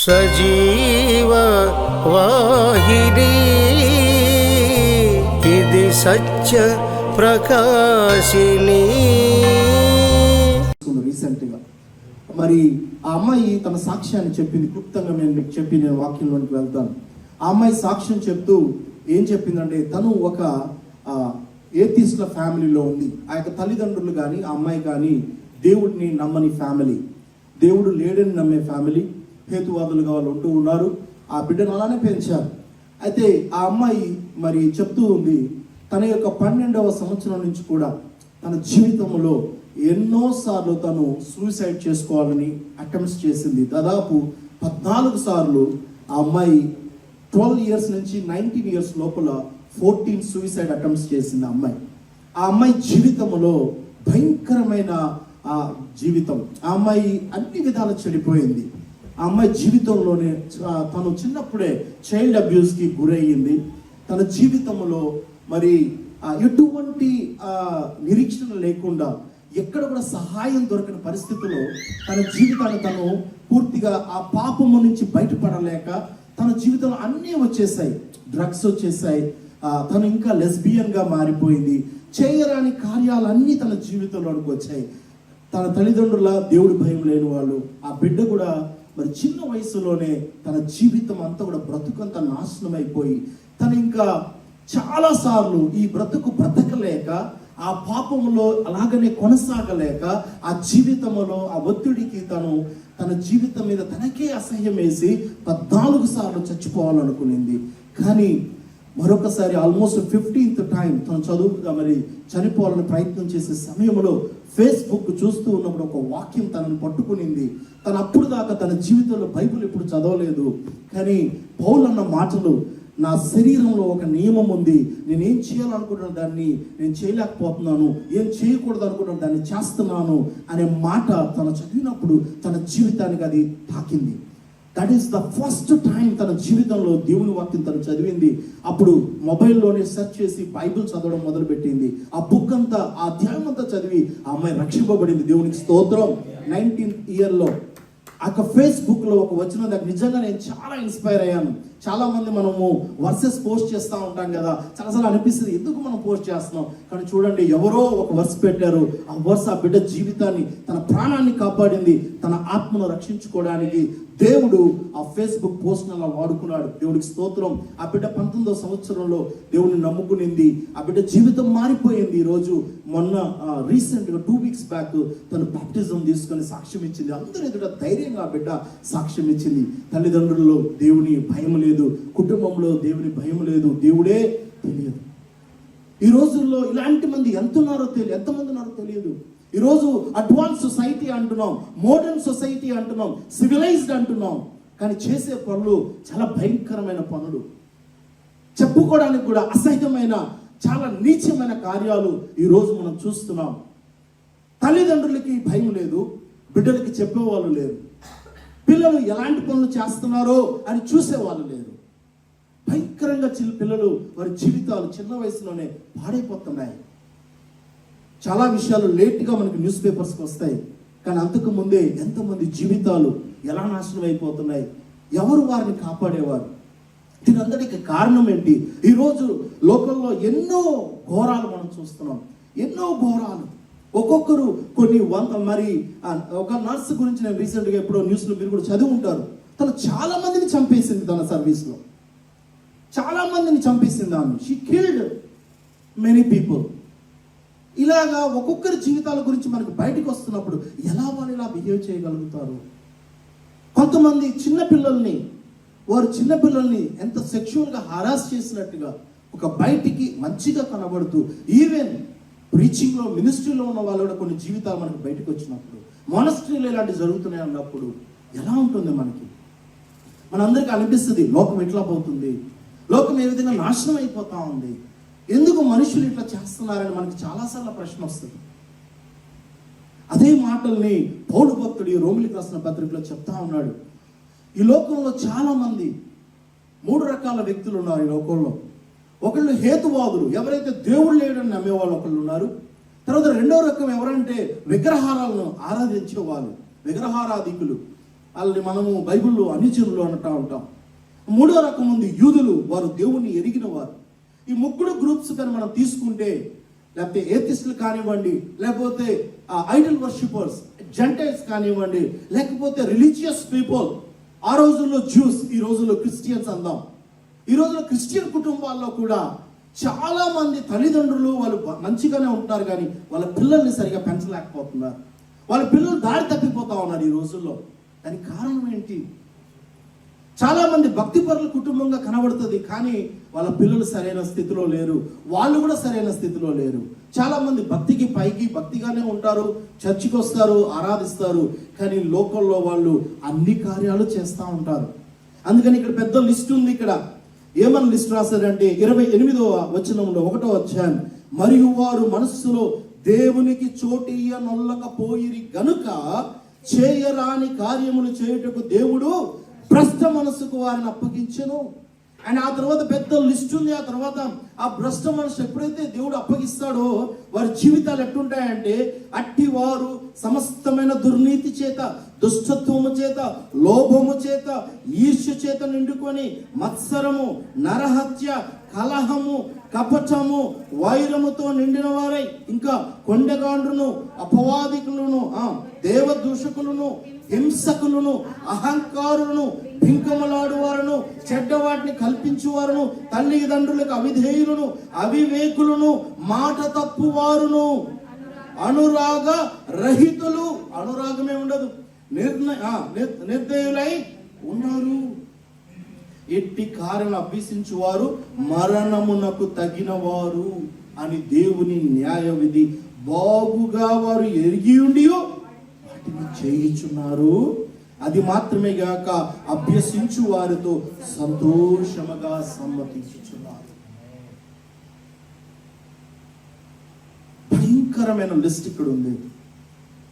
సజీవ వాహిని ఇది సత్య ప్రకాశిని. రీసెంట్గా మరి ఆ అమ్మాయి తన సాక్ష్యాన్ని చెప్పింది. క్లుప్తంగా నేను చెప్పి నేను వాక్యంలోనికి వెళ్తాను. ఆ అమ్మాయి సాక్ష్యం చెప్తూ ఏం చెప్పిందంటే, తను ఒక ఏథిస్ట్ల ఫ్యామిలీలో ఉంది. ఆ యొక్క తల్లిదండ్రులు కానీ ఆ అమ్మాయి కానీ దేవుడిని నమ్మని ఫ్యామిలీ, దేవుడు లేడని నమ్మే ఫ్యామిలీ, హేతువాదులుగా వాళ్ళు ఉంటూ ఉన్నారు. ఆ బిడ్డను అలానే పెంచారు. అయితే ఆ అమ్మాయి మరి చెప్తూ ఉంది, తన యొక్క 12వ సంవత్సరం నుంచి కూడా తన జీవితంలో ఎన్నోసార్లు తను సూసైడ్ చేసుకోవాలని అటెంప్ట్స్ చేసింది. దాదాపు 14 సార్లు ఆ అమ్మాయి 12 ఇయర్స్ నుంచి 19 ఇయర్స్ లోపల 14 సూసైడ్ అటెంప్ట్స్ చేసింది ఆ అమ్మాయి. ఆ అమ్మాయి జీవితంలో భయంకరమైన ఆ జీవితం. ఆ అమ్మాయి అన్ని విధాలు చెడిపోయింది. ఆ అమ్మాయి జీవితంలోనే తను చిన్నప్పుడే చైల్డ్ అబ్యూస్కి గురయ్యింది. తన జీవితంలో మరి ఎటువంటి నిరీక్షణ లేకుండా, ఎక్కడ కూడా సహాయం దొరకని పరిస్థితుల్లో తన జీవితాన్ని తను పూర్తిగా ఆ పాపము నుంచి బయటపడలేక తన జీవితంలో అన్నీ వచ్చేసాయి. డ్రగ్స్ వచ్చేసాయి, తను ఇంకా లెస్బియన్గా మారిపోయింది. చేయరాని కార్యాలన్నీ తన జీవితంలోనికి వచ్చాయి. తన తల్లిదండ్రుల దేవుడి భయం లేని వాళ్ళు. ఆ బిడ్డ కూడా మరి చిన్న వయసులోనే తన జీవితం అంతా కూడా బ్రతుకంతా నాశనం అయిపోయి, తను ఇంకా చాలాసార్లు ఈ బ్రతకలేక, ఆ పాపంలో అలాగనే కొనసాగలేక, ఆ జీవితంలో ఆ ఒత్తిడికి తన జీవితం మీద తనకే అసహ్యం వేసి 14 సార్లు చచ్చిపోవాలనుకునింది. కానీ మరొకసారి ఆల్మోస్ట్ 15th టైం తను మరి చనిపోవాలని ప్రయత్నం చేసే సమయంలో ఫేస్బుక్ చూస్తూ ఉన్నప్పుడు ఒక వాక్యం తనను పట్టుకునింది. తను అప్పుడు దాకా తన జీవితంలో బైబిల్ ఎప్పుడు చదవలేదు. కానీ పౌలు అన్న మాటలు, నా శరీరంలో ఒక నియమం ఉంది, నేనేం చేయాలనుకుంటున్న దాన్ని నేను చేయలేకపోతున్నాను, ఏం చేయకూడదు అనుకుంటున్న దాన్ని చేస్తున్నాను అనే మాట తను చదివినప్పుడు తన జీవితానికి అది తాకింది. That is the first time తన జీవితంలో దేవుని వాక్యం తను చదివింది. అప్పుడు మొబైల్లోనే సెర్చ్ చేసి బైబిల్ చదవడం మొదలుపెట్టింది. ఆ బుక్ అంతా, ఆ అధ్యాయం అంతా చదివి ఆ అమ్మాయి రక్షింపబడింది. దేవునికి స్తోత్రం. 19th ఇయర్లో ఆ ఫేస్బుక్లో ఒక వచ్చిన దానికి నిజంగా నేను చాలా ఇన్స్పైర్ అయ్యాను. చాలా మంది మనము వర్సెస్ పోస్ట్ చేస్తూ ఉంటాం కదా, చాలాసార్లు అనిపిస్తుంది ఎందుకు మనం పోస్ట్ చేస్తున్నాం. కానీ చూడండి, ఎవరో ఒక వర్స్ పెట్టారు. ఆ వర్స్ ఆ బిడ్డ జీవితాన్ని, తన ప్రాణాన్ని కాపాడింది. తన ఆత్మను రక్షించుకోవడానికి దేవుడు ఆ ఫేస్బుక్ పోస్ట్ అలా వాడుకున్నాడు. దేవుడికి స్తోత్రం. ఆ బిడ్డ 19వ సంవత్సరంలో దేవుడిని నమ్ముకునింది. ఆ బిడ్డ జీవితం మారిపోయింది. ఈరోజు మొన్న రీసెంట్గా 2 weeks బ్యాక్ తను బాప్టిజం తీసుకొని సాక్ష్యం ఇచ్చింది. అందరూ ఎదుట ధైర్యంగా ఆ బిడ్డ సాక్ష్యం ఇచ్చింది. తల్లిదండ్రుల్లో దేవుని భయం లేదు, కుటుంబంలో దేవుని భయం లేదు, దేవుడే తెలియదు. ఈ రోజుల్లో ఇలాంటి మంది ఎంతమంది ఉన్నారో తెలియదు. ఈరోజు అడ్వాన్స్ సొసైటీ అంటున్నాం, మోడర్న్ సొసైటీ అంటున్నాం, సివిలైజ్డ్ అంటున్నాం. కానీ చేసే పనులు చాలా భయంకరమైన పనులు, చెప్పుకోవడానికి కూడా అసహ్యమైన, చాలా నీచమైన కార్యాలు ఈరోజు మనం చూస్తున్నాం. తల్లిదండ్రులకి భయం లేదు, బిడ్డలకి చెప్పేవాళ్ళు లేరు. పిల్లలు ఎలాంటి పనులు చేస్తున్నారో అని చూసేవాళ్ళు లేరు. భయంకరంగా పిల్లలు వారి జీవితాలు చిన్న వయసులోనే పాడైపోతున్నాయి. చాలా విషయాలు లేట్గా మనకి న్యూస్ పేపర్స్కి వస్తాయి. కానీ అంతకు ముందే ఎంతమంది జీవితాలు ఎలా నాశనం అయిపోతున్నాయి, ఎవరు వారిని కాపాడేవారు? దీనందరికీ కారణం ఏంటి? ఈరోజు లోకంలో ఎన్నో ఘోరాలు మనం చూస్తున్నాం, ఎన్నో ఘోరాలు. ఒక్కొక్కరు కొన్ని మరి ఒక నర్స్ గురించి నేను రీసెంట్గా ఎప్పుడో న్యూస్లో మీరు కూడా చదివి ఉంటారు. తను చాలా మందిని చంపేసింది. తన సర్వీస్లో చాలా మందిని చంపేసింది ఆమె. She killed many people. ఇలాగా ఒక్కొక్కరి జీవితాల గురించి మనకు బయటకు వస్తున్నప్పుడు ఎలా వాళ్ళు ఇలా బిహేవ్ చేయగలుగుతారు? కొంతమంది చిన్నపిల్లల్ని ఎంత సెక్షువల్గా హరాస్ చేసినట్టుగా ఒక బయటికి మంచిగా కనబడుతూ, ఈవెన్ ప్రీచింగ్లో మినిస్ట్రీలో ఉన్న వాళ్ళు కూడా కొన్ని జీవితాలు మనకు బయటకు వచ్చినప్పుడు, మానస్ట్రీలో ఇలాంటివి జరుగుతున్నాయి అన్నప్పుడు ఎలా ఉంటుంది మనకి? మనందరికీ అనిపిస్తుంది లోకం ఎట్లా పోతుంది, లోకం ఏ విధంగా నాశనం అయిపోతా ఉంది, ఎందుకు మనుషులు ఇట్లా చేస్తున్నారని మనకి చాలాసార్లు ప్రశ్న వస్తుంది. అదే మాటల్ని పౌలు భక్తుడు రోమిలికి రాసిన పత్రికలో చెప్తా ఉన్నాడు. ఈ లోకంలో చాలా మంది 3 రకాల వ్యక్తులు ఉన్నారు ఈ లోకంలో. ఒకళ్ళు హేతువాదులు, ఎవరైతే దేవుడు లేడని నమ్మేవాళ్ళు ఒకళ్ళు ఉన్నారు. తర్వాత 2వ రకం ఎవరంటే విగ్రహాలను ఆరాధించే వాళ్ళు, విగ్రహారాధికులు. వాళ్ళని మనము బైబిల్లో అనిజనులు అంటూ ఉంటాం. మూడో రకం ఉంది యూదులు, వారు దేవుణ్ణి ఎరిగిన వారు. ఈ ముగ్గురు గ్రూప్స్ కానీ మనం తీసుకుంటే, లేకపోతే ఏథిస్టులు కానివ్వండి, లేకపోతే ఐడల్ వర్షిపర్స్ జెంటైల్స్ కానివ్వండి, లేకపోతే రిలీజియస్ పీపుల్, ఆ రోజుల్లో జ్యూస్, ఈ రోజుల్లో క్రిస్టియన్స్ అందాం. ఈ రోజుల్లో క్రిస్టియన్ కుటుంబాల్లో కూడా చాలా మంది తల్లిదండ్రులు వాళ్ళు మంచిగానే ఉంటారు కానీ వాళ్ళ పిల్లల్ని సరిగా పెంచలేకపోతున్నారు. వాళ్ళ పిల్లలు దారి తప్పిపోతా ఉన్నారు ఈ రోజుల్లో. దానికి కారణం ఏంటి? చాలా మంది భక్తిపరుల కుటుంబంగా కనబడుతుంది కానీ వాళ్ళ పిల్లలు సరైన స్థితిలో లేరు, వాళ్ళు కూడా సరైన స్థితిలో లేరు. చాలా మంది భక్తికి పైకి భక్తిగానే ఉంటారు, చర్చికి వస్తారు, ఆరాధిస్తారు, కానీ లోకల్లో వాళ్ళు అన్ని కార్యాలు చేస్తూ ఉంటారు. అందుకని ఇక్కడ పెద్ద లిస్ట్ ఉంది. ఇక్కడ ఏమని లిస్ట్ రాశారంటే 28వ వచనంలో 1వ అధ్యాయం, మరియు వారు మనస్సులో దేవునికి చోటియ్యనొల్లకపోయిరి గనుక చేయరాని కార్యములు చేయుటకు దేవుడు భ్రష్ట మనసుకు వారిని అప్పగించెను. అండ్ ఆ తర్వాత పెద్ద లిస్ట్ ఉంది. ఆ తర్వాత ఆ భ్రష్ట మనసు ఎప్పుడైతే దేవుడు అప్పగిస్తాడో వారి జీవితాలు ఎట్టుంటాయంటే, అట్టి వారు సమస్తమైన దుర్నీతి చేత, దుష్టత్వము చేత, లోభము చేత, ఈర్ష్య చేత నిండుకొని మత్సరము, నరహత్య, కలహము, కపటము, వైరముతో నిండిన వారై, ఇంకా కొండగాండ్రును, అపవాదికులను, దేవదూషకులను, హింసకులను, అహంకారులను, భింకములాడు వారును, చెడ్డవాటిని కల్పించువారును, తల్లిదండ్రులకు అవిధేయులను, అవివేకులను, మాట తప్పు వారును, అనురాగ రహితులు, అనురాగమే ఉండదు, నిర్దయులై ఉన్నారు. ఎట్టి కార్యాలు అభ్యసించువారు మరణమునకు తగిన వారు అని దేవుని న్యాయ విధి బాగుగా వారు ఎరిగి ఉండి వాటిని చేయుచున్నారు. అది మాత్రమే గాక అభ్యసించు వారితో సంతోషముగా సమ్మతించుచున్నారు. భయంకరమైన లిస్ట్ ఇక్కడ ఉంది.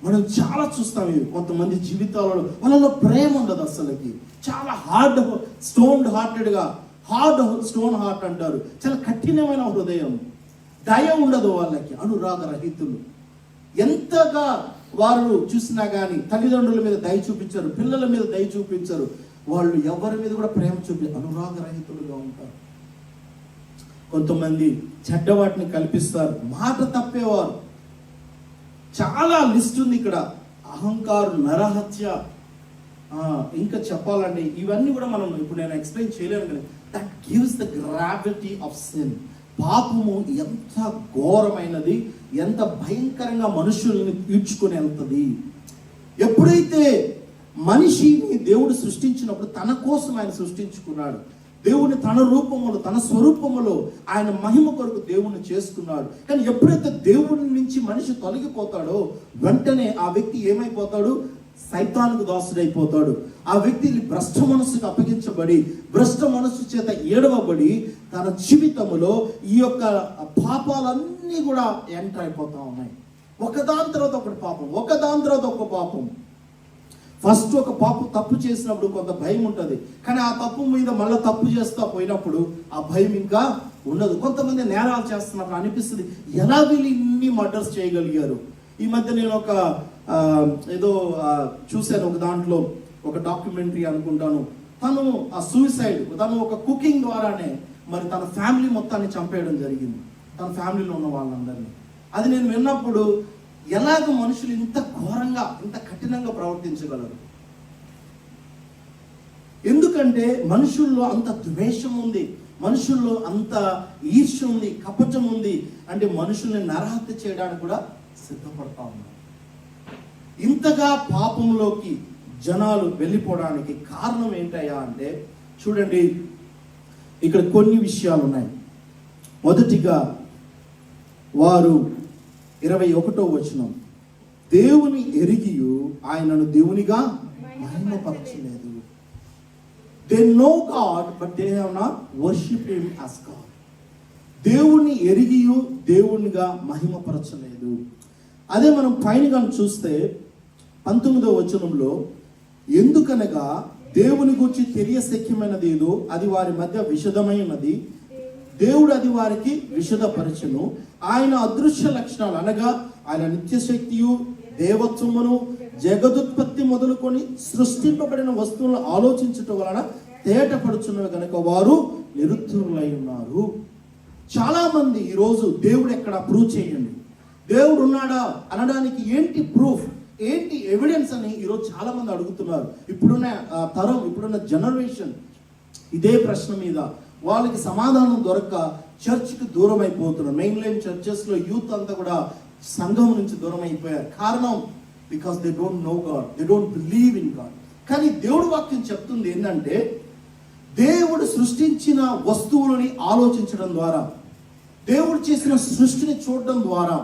మనం చాలా చూస్తాం. కొంతమంది జీవితాలలో వాళ్ళలో ప్రేమ ఉండదు అసలుకి. చాలా స్టోన్ హార్ట్ అంటారు. చాలా కఠినమైన హృదయం, దయ ఉండదు వాళ్ళకి, అనురాగ రహితులు. ఎంతగా వారు చూసినా కానీ తల్లిదండ్రుల మీద దయ చూపించారు, పిల్లల మీద దయ చూపించారు, వాళ్ళు ఎవరి మీద కూడా ప్రేమ అనురాగ రహితులుగా ఉంటారు. కొంతమంది చెడ్డవాటిని కల్పిస్తారు, మాట తప్పేవారు. చాలా లిస్ట్ ఉంది ఇక్కడ. అహంకారం, నరహత్య, ఇంకా చెప్పాలండి ఇవన్నీ కూడా మనం ఇప్పుడు నేను ఎక్స్ప్లెయిన్ చేయలేను కానీ that gives the gravity of sin. పాపము ఎంత ఘోరమైనది, ఎంత భయంకరంగా మనుషుల్ని ఈడ్చుకొని వెళ్తుంది. ఎప్పుడైతే మనిషిని దేవుడు సృష్టించినప్పుడు తన కోసం ఆయన సృష్టించుకున్నాడు. దేవుని తన రూపములో, తన స్వరూపములో ఆయన మహిమ కొరకు దేవుణ్ణి చేసుకున్నాడు. కానీ ఎప్పుడైతే దేవుని నుంచి మనిషి తొలగిపోతాడో వెంటనే ఆ వ్యక్తి ఏమైపోతాడు? సైతానుకు దాసుడైపోతాడు. ఆ వ్యక్తి భ్రష్ట మనస్సుకు అప్పగించబడి, భ్రష్ట మనస్సు చేత ఏడవబడి తన జీవితంలో ఈ యొక్క పాపాలన్నీ కూడా ఎంటర్ అయిపోతా ఉన్నాయి. ఒకదాని తర్వాత ఒకటి పాపం, ఒకదాని తర్వాత ఒక పాపం. ఫస్ట్ ఒక తప్పు చేసినప్పుడు కొంత భయం ఉంటుంది, కానీ ఆ తప్పు మీద మళ్ళీ తప్పు చేస్తా పోయినప్పుడు ఆ భయం ఇంకా ఉండదు. కొంతమంది నేరాలు చేస్తున్నప్పుడు అనిపిస్తుంది, ఎలా వీళ్ళు ఇన్ని మర్డర్స్ చేయగలిగారు. ఈ మధ్య నేను ఒక ఏదో చూశాను, ఒక దాంట్లో ఒక డాక్యుమెంటరీ అనుకుంటాను. తను ఆ సూసైడ్, తను ఒక కుకింగ్ ద్వారానే మరి తన ఫ్యామిలీ మొత్తాన్ని చంపేయడం జరిగింది, తన ఫ్యామిలీలో ఉన్న వాళ్ళందరినీ. అది నేను విన్నప్పుడు ఎలాగ మనుషులు ఇంత ఘోరంగా, ఇంత కఠినంగా ప్రవర్తించగలరు? ఎందుకంటే మనుషుల్లో అంత ద్వేషం ఉంది, మనుషుల్లో అంత ఈర్ష్య ఉంది, కపటం ఉంది. అంటే మనుషుల్ని నరహత్య చేయడానికి కూడా సిద్ధపడతా ఉన్నారు. ఇంతగా పాపంలోకి జనాలు వెళ్ళిపోవడానికి కారణం ఏంటయ్యా అంటే, చూడండి ఇక్కడ కొన్ని విషయాలు ఉన్నాయి. మొదటిగా వారు 21వ వచనం, దేవుని ఎరిగియు ఆయనను దేవునిగా మహిమపరచలేదు. They know God but they have not worshipped him as God. దేవుని ఎరిగియు దేవునిగా మహిమపరచలేదు. అదే మనం పైన చూస్తే 19వ వచనంలో, ఎందుకనగా దేవుని గురించి తెలియశక్యమైనది ఏదో అది వారి మధ్య విషదమైనది, దేవుడు అది వారికి విషదపరచును. ఆయన అదృశ్య లక్షణాలు అనగా ఆయన నిత్యశక్తియు, దేవత్వమును, జగదుత్పత్తి మొదలుకొని సృష్టింపబడిన వస్తువులను ఆలోచించటం వలన తేటపడుచున్నవి కనుక వారు నిరుత్తరులై ఉన్నారు. చాలా మంది ఈరోజు దేవుడు ఎక్కడ ప్రూవ్ చేయండి, దేవుడు ఉన్నాడా అనడానికి ఏంటి ప్రూఫ్, ఏంటి ఎవిడెన్స్ అని ఈరోజు చాలా మంది అడుగుతున్నారు. ఇప్పుడున్న తరం, ఇప్పుడున్న జనరేషన్ ఇదే ప్రశ్న మీద వాళ్ళకి సమాధానం దొరక్క చర్చ్కి దూరం అయిపోతున్నారు. మెయిన్ లైన్ చర్చెస్లో యూత్ అంతా కూడా సంఘం నుంచి దూరం అయిపోయారు. కారణం because they don't know God, they don't believe in God. కానీ దేవుడు వాక్యం చెప్తుంది ఏంటంటే, దేవుడు సృష్టించిన వస్తువులని ఆలోచించడం ద్వారా, దేవుడు చేసిన సృష్టిని చూడడం ద్వారా,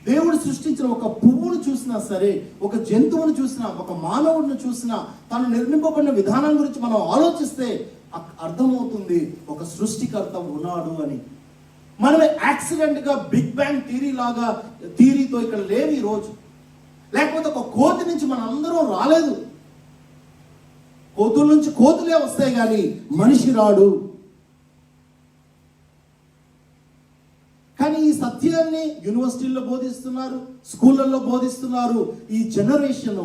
దేవుడు సృష్టించిన ఒక పువ్వును చూసినా సరే, ఒక జంతువును చూసినా, ఒక మానవుడిని చూసినా, తను నిర్మింపబడిన విధానం గురించి మనం ఆలోచిస్తే అర్థమవుతుంది ఒక సృష్టికర్త ఉన్నాడు అని. మనమే యాక్సిడెంట్ గా బిగ్ బ్యాంగ్ థియరీతో ఇక్కడ లేవు ఈ రోజు. లేకపోతే ఒక కోతి నుంచి మనం అందరం రాలేదు. కోతుల నుంచి కోతులే వస్తాయి కానీ మనిషి రాడు. కానీ ఈ సత్యాన్ని యూనివర్సిటీల్లో బోధిస్తున్నారు, స్కూళ్ళల్లో బోధిస్తున్నారు. ఈ జనరేషన్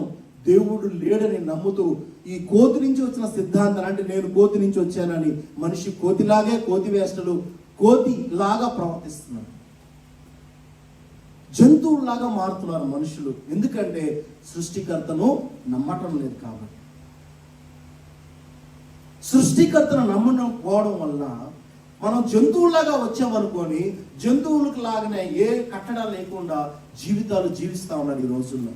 దేవుడు లేడని నమ్ముతూ ఈ కోతి నుంచి వచ్చిన సిద్ధాంతం, అంటే నేను కోతి నుంచి వచ్చానని, మనిషి కోతిలాగే, కోతి వేష్టలు కోతిలాగా ప్రవర్తిస్తున్నారు, జంతువులాగా మారుతున్నారు మనుషులు. ఎందుకంటే సృష్టికర్తను నమ్మటం లేదు కాబట్టి. సృష్టికర్తను నమ్మకపోవడం వల్ల మనం జంతువులాగా వచ్చామనుకొని జంతువులకు లాగానే ఏ కట్టడా లేకుండా జీవితాలు జీవిస్తా ఉన్నారు ఈ రోజుల్లో.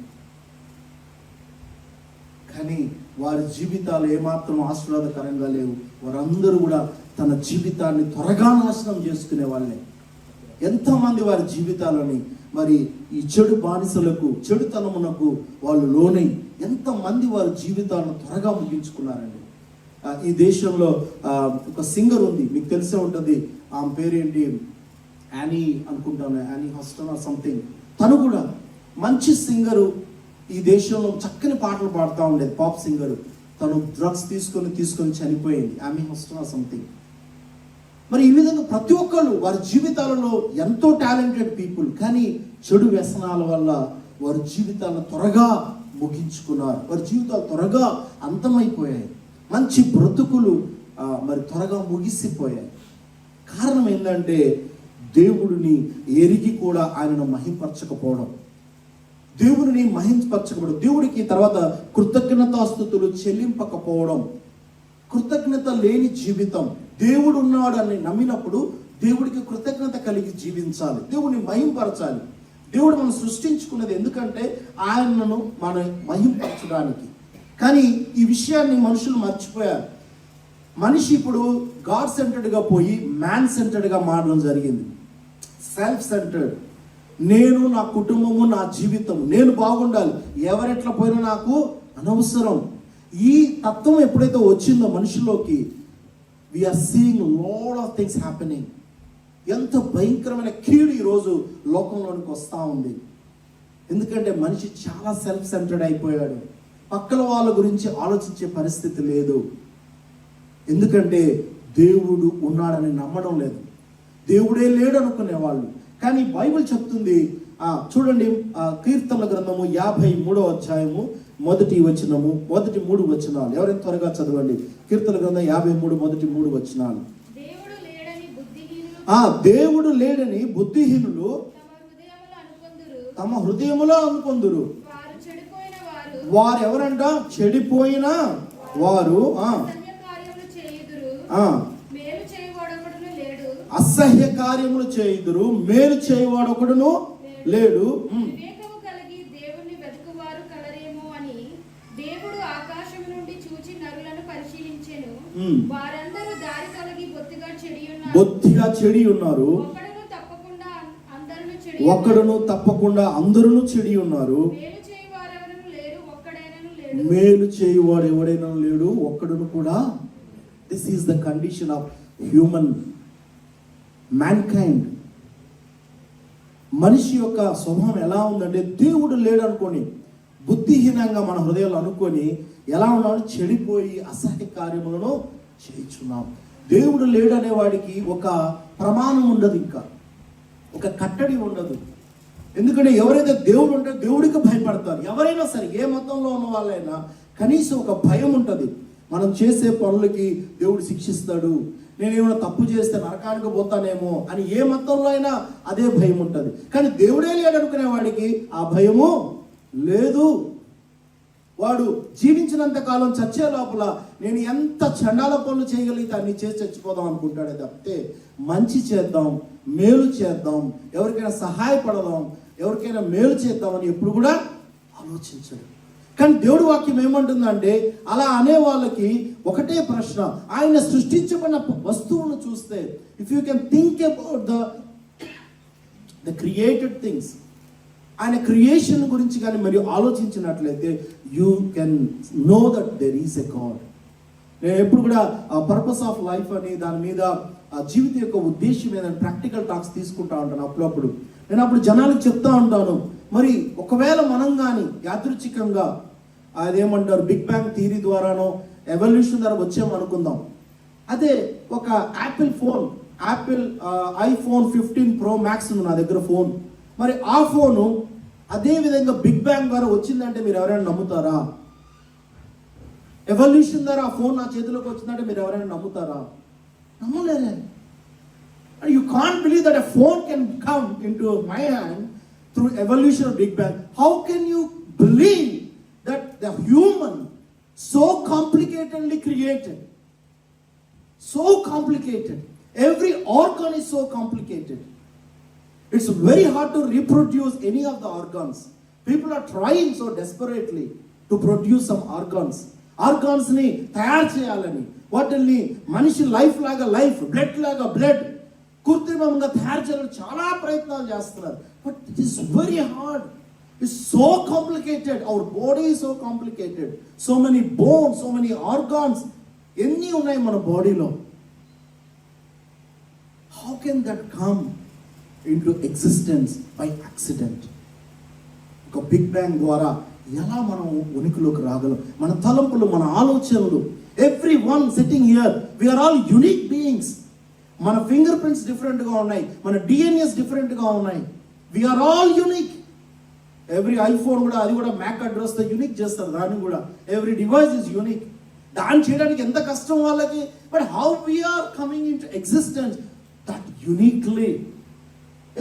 కానీ వారి జీవితాలు ఏమాత్రం ఆశీర్వాదకరంగా లేవు. వారందరూ కూడా తన జీవితాన్ని త్వరగా నాశనం చేసుకునే వాళ్ళే. ఎంతమంది వారి జీవితాలని మరి ఈ చెడు బానిసలకు, చెడుతనమునకు వాళ్ళు లోనై ఎంతమంది వారి జీవితాలను త్వరగా ముగించుకున్నారండి. ఈ దేశంలో ఒక సింగర్ ఉంది, మీకు తెలిసే ఉంటుంది. ఆమె పేరేంటి, యానీ అనుకుంటాను, యానీ హస్టన్ ఆర్ సంథింగ్. తను కూడా మంచి సింగరు, ఈ దేశంలో చక్కని పాటలు పాడుతూ ఉండేది, పాప్ సింగరు. తను డ్రగ్స్ తీసుకొని చనిపోయింది, యానీ హస్టన్ ఆర్ సంథింగ్. మరి ఈ విధంగా ప్రతి ఒక్కళ్ళు వారి జీవితాలలో ఎంతో టాలెంటెడ్ పీపుల్, కానీ చెడు వ్యసనాల వల్ల వారి జీవితాలను త్వరగా ముగించుకున్నారు. వారి జీవితాలు త్వరగా అంతమైపోయాయి. మంచి బ్రతుకులు మరి త్వరగా ముగిసిపోయాయి. కారణం ఏంటంటే దేవుడిని ఎరిగి కూడా ఆయనను మహింపరచకపోవడం, దేవుడిని మహింపరచకపోవడం, దేవుడికి తర్వాత కృతజ్ఞతాస్తుతులు చెల్లింపకపోవడం, కృతజ్ఞత లేని జీవితం. దేవుడు ఉన్నాడు అని నమ్మినప్పుడు దేవుడికి కృతజ్ఞత కలిగి జీవించాలి, దేవుడిని మహింపరచాలి. దేవుడు మనం సృష్టించుకున్నది ఎందుకంటే ఆయనను మనం మహింపరచడానికి. కానీ ఈ విషయాన్ని మనుషులు మర్చిపోయారు. మనిషి ఇప్పుడు గాడ్ సెంటర్డ్గా పోయి మ్యాన్ సెంటర్డ్గా మారడం జరిగింది. సెల్ఫ్ సెంటర్డ్, నేను, నా కుటుంబము, నా జీవితం, నేను బాగుండాలి, ఎవరెట్లా పోయినా నాకు అనవసరం. ఈ తత్వం ఎప్పుడైతే వచ్చిందో మనుషుల్లోకి, we're seeing lot of things happening. ఎంత భయంకరమైన కీడు ఈరోజు లోకంలోనికి వస్తూ ఉంది. ఎందుకంటే మనిషి చాలా సెల్ఫ్ సెంటర్డ్ అయిపోయాడు. పక్కన వాళ్ళ గురించి ఆలోచించే పరిస్థితి లేదు. ఎందుకంటే దేవుడు ఉన్నాడని నమ్మడం లేదు, దేవుడే లేడు అనుకునే వాళ్ళు. కానీ బైబిల్ చెప్తుంది, చూడండి, కీర్తనల గ్రంథము 53వ అధ్యాయము మొదటి వచనము, మొదటి 3 వచనాలు. ఎవరైనా త్వరగా చదవండి. కీర్తనల గ్రంథం 53 మొదటి 3 వచనాలు. దేవుడు లేడని బుద్ధిహీనులు తమ హృదయములో అనుకొందురు. వారు ఎవరంట? చెడిపోయిన వారు, అసహ్య కార్యములు చేయుదురు, మేలు చేయవాడు ఒకడును లేడు. బొత్తిగా చెడి ఉన్నారు, ఒక్కడును తప్పకుండా అందరూ చెడి ఉన్నారు. మేలు చేయువాడు ఎవడైనా లేడు, ఒక్కడును కూడా. This is the condition of human mankind. మనిషి యొక్క స్వభావం ఎలా ఉందంటే, దేవుడు లేడు అనుకొని బుద్ధిహీనంగా మన హృదయాలు అనుకొని ఎలా ఉన్నాడు? చెడిపోయి అసహ్య కార్యములను చేయించున్నాం. దేవుడు లేడు అనేవాడికి ఒక ప్రమాణం ఉండదు, ఇంకా ఒక కట్టడి ఉండదు. ఎందుకంటే ఎవరైతే దేవుడు ఉంటే దేవుడికి భయపడతారు. ఎవరైనా సరే, ఏ మతంలో ఉన్న వాళ్ళైనా కనీసం ఒక భయం ఉంటుంది. మనం చేసే పనులకి దేవుడు శిక్షిస్తాడు, నేనేమైనా తప్పు చేస్తే నరకానికి పోతానేమో అని ఏ మతంలో అయినా అదే భయం ఉంటుంది. కానీ దేవుడే లేడు అనుకునే వాడికి ఆ భయము లేదు. వాడు జీవించినంత కాలం చచ్చే లోపల నేను ఎంత చండాల పనులు చేయగలిగితే అన్ని చేసి చచ్చిపోదాం అనుకుంటాడే తప్పితే మంచి చేద్దాం, మేలు చేద్దాం, ఎవరికైనా సహాయపడదాం, ఎవరికైనా మేలు చేద్దామని ఎప్పుడు కూడా ఆలోచించడు. కానీ దేవుడి వాక్యం ఏమంటుందంటే, అలా అనే వాళ్ళకి ఒకటే ప్రశ్న. ఆయన సృష్టించబడిన వస్తువులను చూస్తే, if you can think about the created things, ఆయన క్రియేషన్ గురించి కానీ మరియు ఆలోచించినట్లయితే you can know that there is a God. నేను ఎప్పుడు కూడా పర్పస్ ఆఫ్ లైఫ్ అని దాని మీద జీవితం యొక్క ఉద్దేశం ఏదైనా ప్రాక్టికల్ టాక్స్ తీసుకుంటా ఉంటాను. అప్పుడప్పుడు నేను అప్పుడు జనాలకు చెప్తా ఉంటాను, మరి ఒకవేళ మనం కానీ యాదృచ్ఛికంగా అదేమంటారు బిగ్ బ్యాంగ్ థియరీ ద్వారానో ఎవల్యూషన్ ద్వారా వచ్చామనుకుందాం. అదే ఒక యాపిల్ ఐఫోన్ 15 Pro Max నా దగ్గర ఫోన్. మరి ఆ ఫోను అదే విధంగా బిగ్ బ్యాంగ్ ద్వారా వచ్చిందంటే మీరు ఎవరైనా నమ్ముతారా? ఎవల్యూషన్ ద్వారా ఆ ఫోన్ నా చేతిలోకి వచ్చిందంటే మీరు ఎవరైనా నమ్ముతారా? నమ్మలేరే. You can't believe that a phone can come into my hand through evolution of Big Bang. How can you believe that the human so complicatedly created, so complicated, every organ is so complicated, it's very hard to reproduce any of the organs. People are trying so desperately to produce some organs ni తయారు చేయాలని, వాటిని మనిషి life లాగా life, blood లాగా blood కృత్రిమంగా తయారు చేయాలని చాలా ప్రయత్నాలు చేస్తున్నారు. But it is very hard. It's so complicated. Our body is so complicated. So many bones, so many organs, ఎన్ని ఉన్నాయి మన బాడీలో. How can that come into existence by accident? ఒక బిగ్ బ్యాంగ్ ద్వారా ఎలా మనం ఉనికిలోకి రాగలం? మన తలంపులు, మన ఆలోచనలు, every one sitting here, we're all unique beings. మన ఫింగర్ ప్రింట్స్ డిఫరెంట్గా ఉన్నాయి, మన డిఎన్ఏస్ డిఫరెంట్గా ఉన్నాయి. We're all unique. Every iPhone కూడా, అది కూడా మ్యాక్ అడ్రస్తో యూనిక్ చేస్తారు దాన్ని కూడా. Every device is unique. దాన్ని చేయడానికి ఎంత కష్టం వాళ్ళకి. But how we are coming in to existence that uniquely.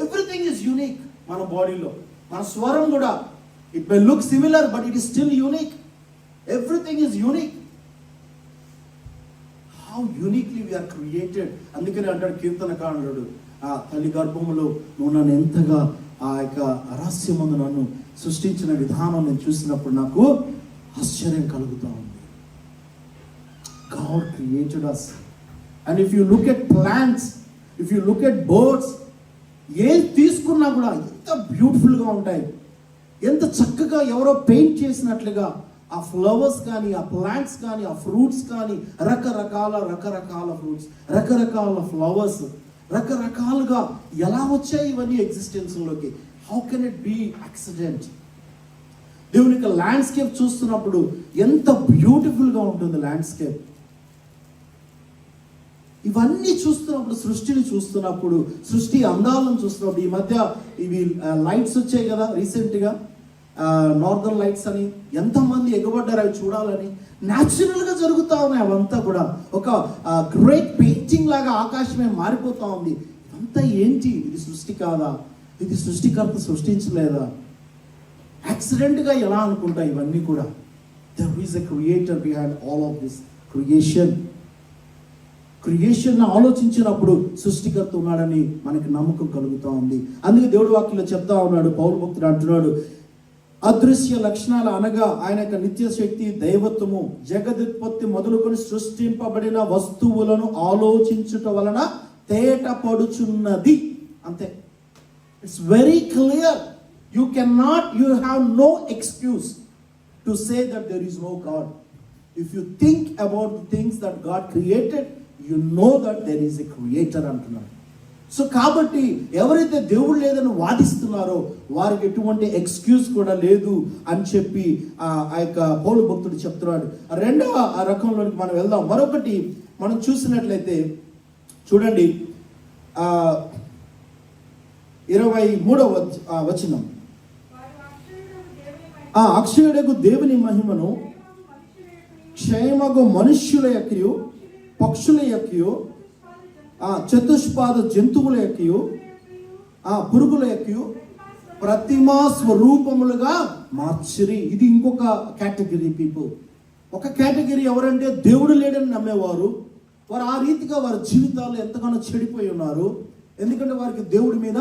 Everything is unique మన బాడీలో. మన స్వరం కూడా, it may look similar but it is still unique. Everything is unique. How uniquely we are created. అందుకని అంటాడు కీర్తనకారుడు, ఆ తల్లి గర్భములో నువ్వు నన్ను ఎంతగా ఆ యొక్క రహస్యమందు నన్ను సృష్టించిన విధానం నేను చూసినప్పుడు నాకు ఆశ్చర్యం కలుగుతూ ఉంది. God created us. And if you look at plants, if you look at birds, ఏం తీసుకున్నా కూడా ఎంత బ్యూటిఫుల్గా ఉంటాయి, ఎంత చక్కగా ఎవరో పెయింట్ చేసినట్లుగా ఆ ఫ్లవర్స్ కానీ, ఆ ప్లాంట్స్ కానీ, ఆ ఫ్రూట్స్ కానీ, రకరకాల ఫ్రూట్స్, రకరకాల ఫ్లవర్స్, రకరకాలుగా ఎలా వచ్చాయి ఇవన్నీ ఎగ్జిస్టెన్స్లోకి? How can it be accident? దేవుని యొక్క ల్యాండ్స్కేప్ చూస్తున్నప్పుడు ఎంత బ్యూటిఫుల్గా ఉంటుంది ల్యాండ్స్కేప్. ఇవన్నీ చూస్తున్నప్పుడు, సృష్టిని చూస్తున్నప్పుడు, సృష్టి అందాలను చూస్తున్నప్పుడు, ఈ మధ్య ఇవి లైట్స్ వచ్చాయి కదా రీసెంట్గా, నార్దర్న్ లైట్స్ అని, ఎంతమంది ఎగబడ్డారు అవి చూడాలని. న్యాచురల్గా జరుగుతూ ఉన్నాయి అవంతా కూడా. ఒక గ్రేట్ పెయింటింగ్ లాగా ఆకాశమే మారిపోతూ ఉంది. ఇదంతా ఏంటి? ఇది సృష్టి కాదా? ఇది సృష్టికర్త సృష్టించలేదా? యాక్సిడెంట్గా ఎలా అనుకుంటా ఇవన్నీ కూడా? There is a creator behind all of this creation. Creation ఆలోచించినప్పుడు సృష్టికర్త ఉన్నాడని మనకి నమ్మకం కలుగుతూ ఉంది. అందుకే దేవుడి వాక్యంలో చెప్తా ఉన్నాడు, పౌలు భక్తుడు అంటున్నాడు, అదృశ్య లక్షణాలు అనగా ఆయన యొక్క నిత్య శక్తి, దైవత్వము, జగదుత్పత్తి మొదలుకొని సృష్టింపబడిన వస్తువులను ఆలోచించుట వలన తేటపడుచున్నది. అంతే. It's very clear. You have no excuse to say that there is no God. If you think about the things that God created, you know that there is a creator అంటున్నాడు. సో కాబట్టి ఎవరైతే దేవుడు లేదని వాదిస్తున్నారో వారికి ఎటువంటి excuse కూడా లేదు అని చెప్పి ఆ యొక్క పౌలు భక్తుడు చెప్తున్నాడు. రెండవ రకంలోకి మనం వెళ్దాం. మరొకటి మనం చూసినట్లయితే చూడండి, 23వ వచనం. అక్షయుడకు దేవుని మహిమను క్షయమగు మనుష్యుల యొక్కయు పక్షుల యొక్కయు చతుష్పాద జంతువుల యొక్కయు పురుగుల యొక్కయు ప్రతిమా స్వరూపములుగా మార్చిరి. ఇది ఇంకొక కేటగిరీ పీపుల్. ఒక కేటగిరీ ఎవరంటే దేవుడు లేడని నమ్మేవారు. వారు ఆ రీతిగా వారి జీవితాలు ఎంతగానో చెడిపోయి ఉన్నారు. ఎందుకంటే వారికి దేవుడి మీద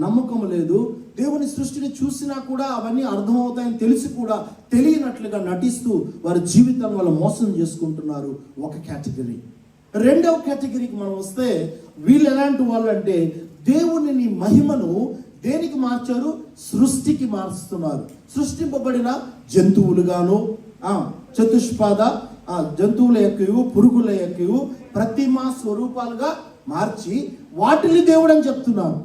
నమ్మకం లేదు. దేవుని సృష్టిని చూసినా కూడా అవన్నీ అర్థమవుతాయని తెలిసి కూడా తెలియనట్లుగా నటిస్తూ వారి జీవితాన్ని వాళ్ళు మోసం చేసుకుంటున్నారు. ఒక కేటగిరీ. రెండవ కేటగిరీకి మనం వస్తే వీళ్ళు ఎలాంటి వాళ్ళు అంటే దేవుని మహిమను దేనికి మార్చారు? సృష్టికి మారుస్తున్నారు. సృష్టింపబడిన జంతువులుగాను చతుష్పాద జంతువుల యొక్కయు పురుగుల యొక్కయు ప్రతిమా స్వరూపాలుగా మార్చి వాటిని దేవుడు అని చెప్తున్నారు.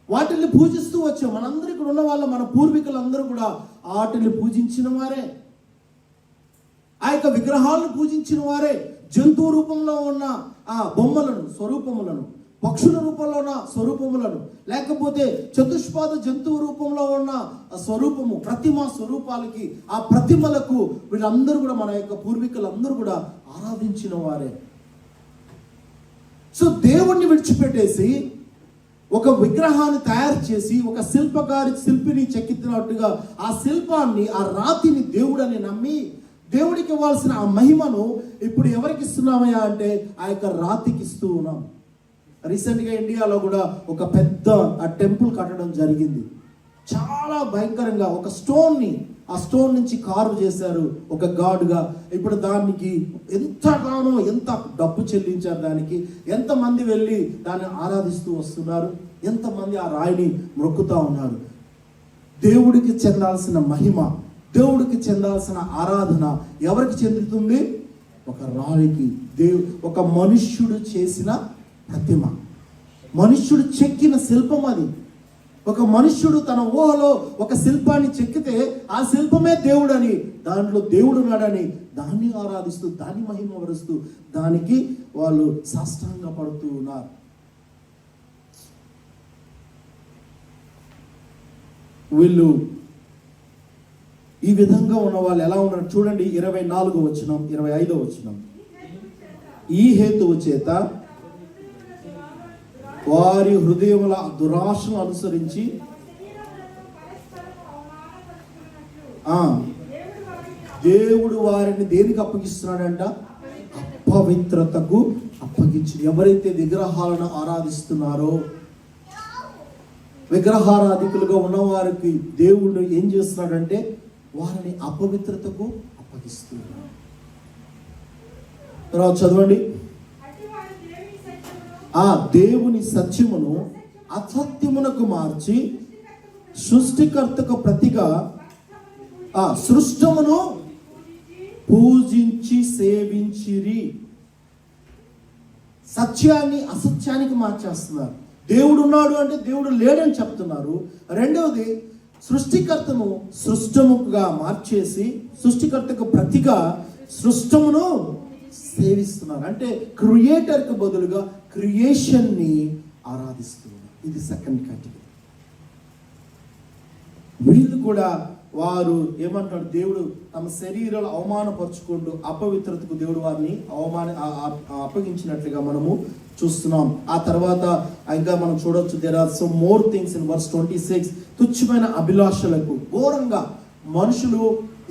వాటిని పూజిస్తూ వచ్చాం. మనందరూ ఇక్కడ ఉన్న వాళ్ళ మన పూర్వీకులందరూ కూడా వాటిని పూజించిన వారే. ఆ యొక్క విగ్రహాలను పూజించిన వారే. జంతువు రూపంలో ఉన్న ఆ బొమ్మలను స్వరూపములను, పక్షుల రూపంలో ఉన్న స్వరూపములను, లేకపోతే చతుష్పాద జంతువు రూపంలో ఉన్న స్వరూపము, ప్రతిమ స్వరూపాలకి, ఆ ప్రతిమలకు వీళ్ళందరూ కూడా మన యొక్క పూర్వీకులందరూ కూడా ఆరాధించిన వారే. సో దేవుణ్ణి విడిచిపెట్టేసి ఒక విగ్రహాన్ని తయారు చేసి ఒక శిల్పిని చెక్కినట్టుగా ఆ శిల్పాన్ని, ఆ రాతిని దేవుడని నమ్మి దేవుడికి ఇవ్వాల్సిన ఆ మహిమను ఇప్పుడు ఎవరికి ఇస్తున్నామయ్యా అంటే ఆ యొక్క రాతికి ఇస్తూ ఉన్నాం. రీసెంట్గా ఇండియాలో కూడా ఒక పెద్ద టెంపుల్ కట్టడం జరిగింది. చాలా భయంకరంగా ఒక ఆ స్టోన్ నుంచి కార్వ్ చేశారు ఒక గాడ్గా. ఇప్పుడు దానికి ఎంత డబ్బు చెల్లించారు, దానికి ఎంతమంది వెళ్ళి దాన్ని ఆరాధిస్తూ వస్తున్నారు, ఎంతమంది ఆ రాయిని మొక్కుతూ ఉన్నారు. దేవుడికి చెందాల్సిన మహిమ, దేవుడికి చెందాల్సిన ఆరాధన ఎవరికి చెందుతుంది? ఒక రాయికి. ఒక మనుష్యుడు చేసిన ప్రతిమ, మనుష్యుడు చెక్కిన శిల్పం అది. ఒక మనుష్యుడు తన ఊహలో ఒక శిల్పాన్ని చెక్కితే ఆ శిల్పమే దేవుడని, దాంట్లో దేవుడు ఉన్నాడని దాన్ని ఆరాధిస్తూ దాన్ని మహిమపరుస్తూ దానికి వాళ్ళు సాష్టాంగ పడుతూ ఉన్నారు. వీళ్ళు ఈ విధంగా ఉన్న వాళ్ళు ఎలా ఉన్నారు చూడండి. 24వ వచనం, 25వ వచనం. ఈ హేతువు చేత వారి హృదయముల దురాశను అనుసరించి దేవుడు వారిని దేనికి అప్పగిస్తున్నాడంట? అపవిత్రతకు అప్పగించి. ఎవరైతే విగ్రహాలను ఆరాధిస్తున్నారో, విగ్రహారాధికులుగా ఉన్నవారికి దేవుడు ఏం చేస్తున్నాడంటే వారిని అపవిత్రతకు అప్పగిస్తున్నాడు. తర్వాత చదవండి. ఆ దేవుని సత్యమును అసత్యమునకు మార్చి సృష్టికర్తకు ప్రతిగా ఆ సృష్టమును పూజించి సేవించిరి. సత్యాన్ని అసత్యానికి మార్చేస్తున్నారు. దేవుడు ఉన్నాడు అంటే దేవుడు లేడని చెప్తున్నారు. రెండవది, సృష్టికర్తను సృష్టముగా మార్చేసి సృష్టికర్తకు ప్రతిగా సృష్టమును సేవిస్తున్నారు. అంటే క్రియేటర్కి బదులుగా క్రియేషన్ని ఆరాధిస్తున్నారు. ఇది సెకండ్ కేటగిరీ. వీళ్ళు కూడా వారు ఏమంటారు? దేవుడు తమ శరీరాలు అవమానపరుచుకుంటూ అపవిత్రతకు దేవుడు వారిని అప్పగించినట్లుగా మనము చూస్తున్నాం. ఆ తర్వాత ఇంకా మనం చూడొచ్చు, there are some more things in verse 26. తుచ్చమైన అభిలాషలకు ఘోరంగా మనుషులు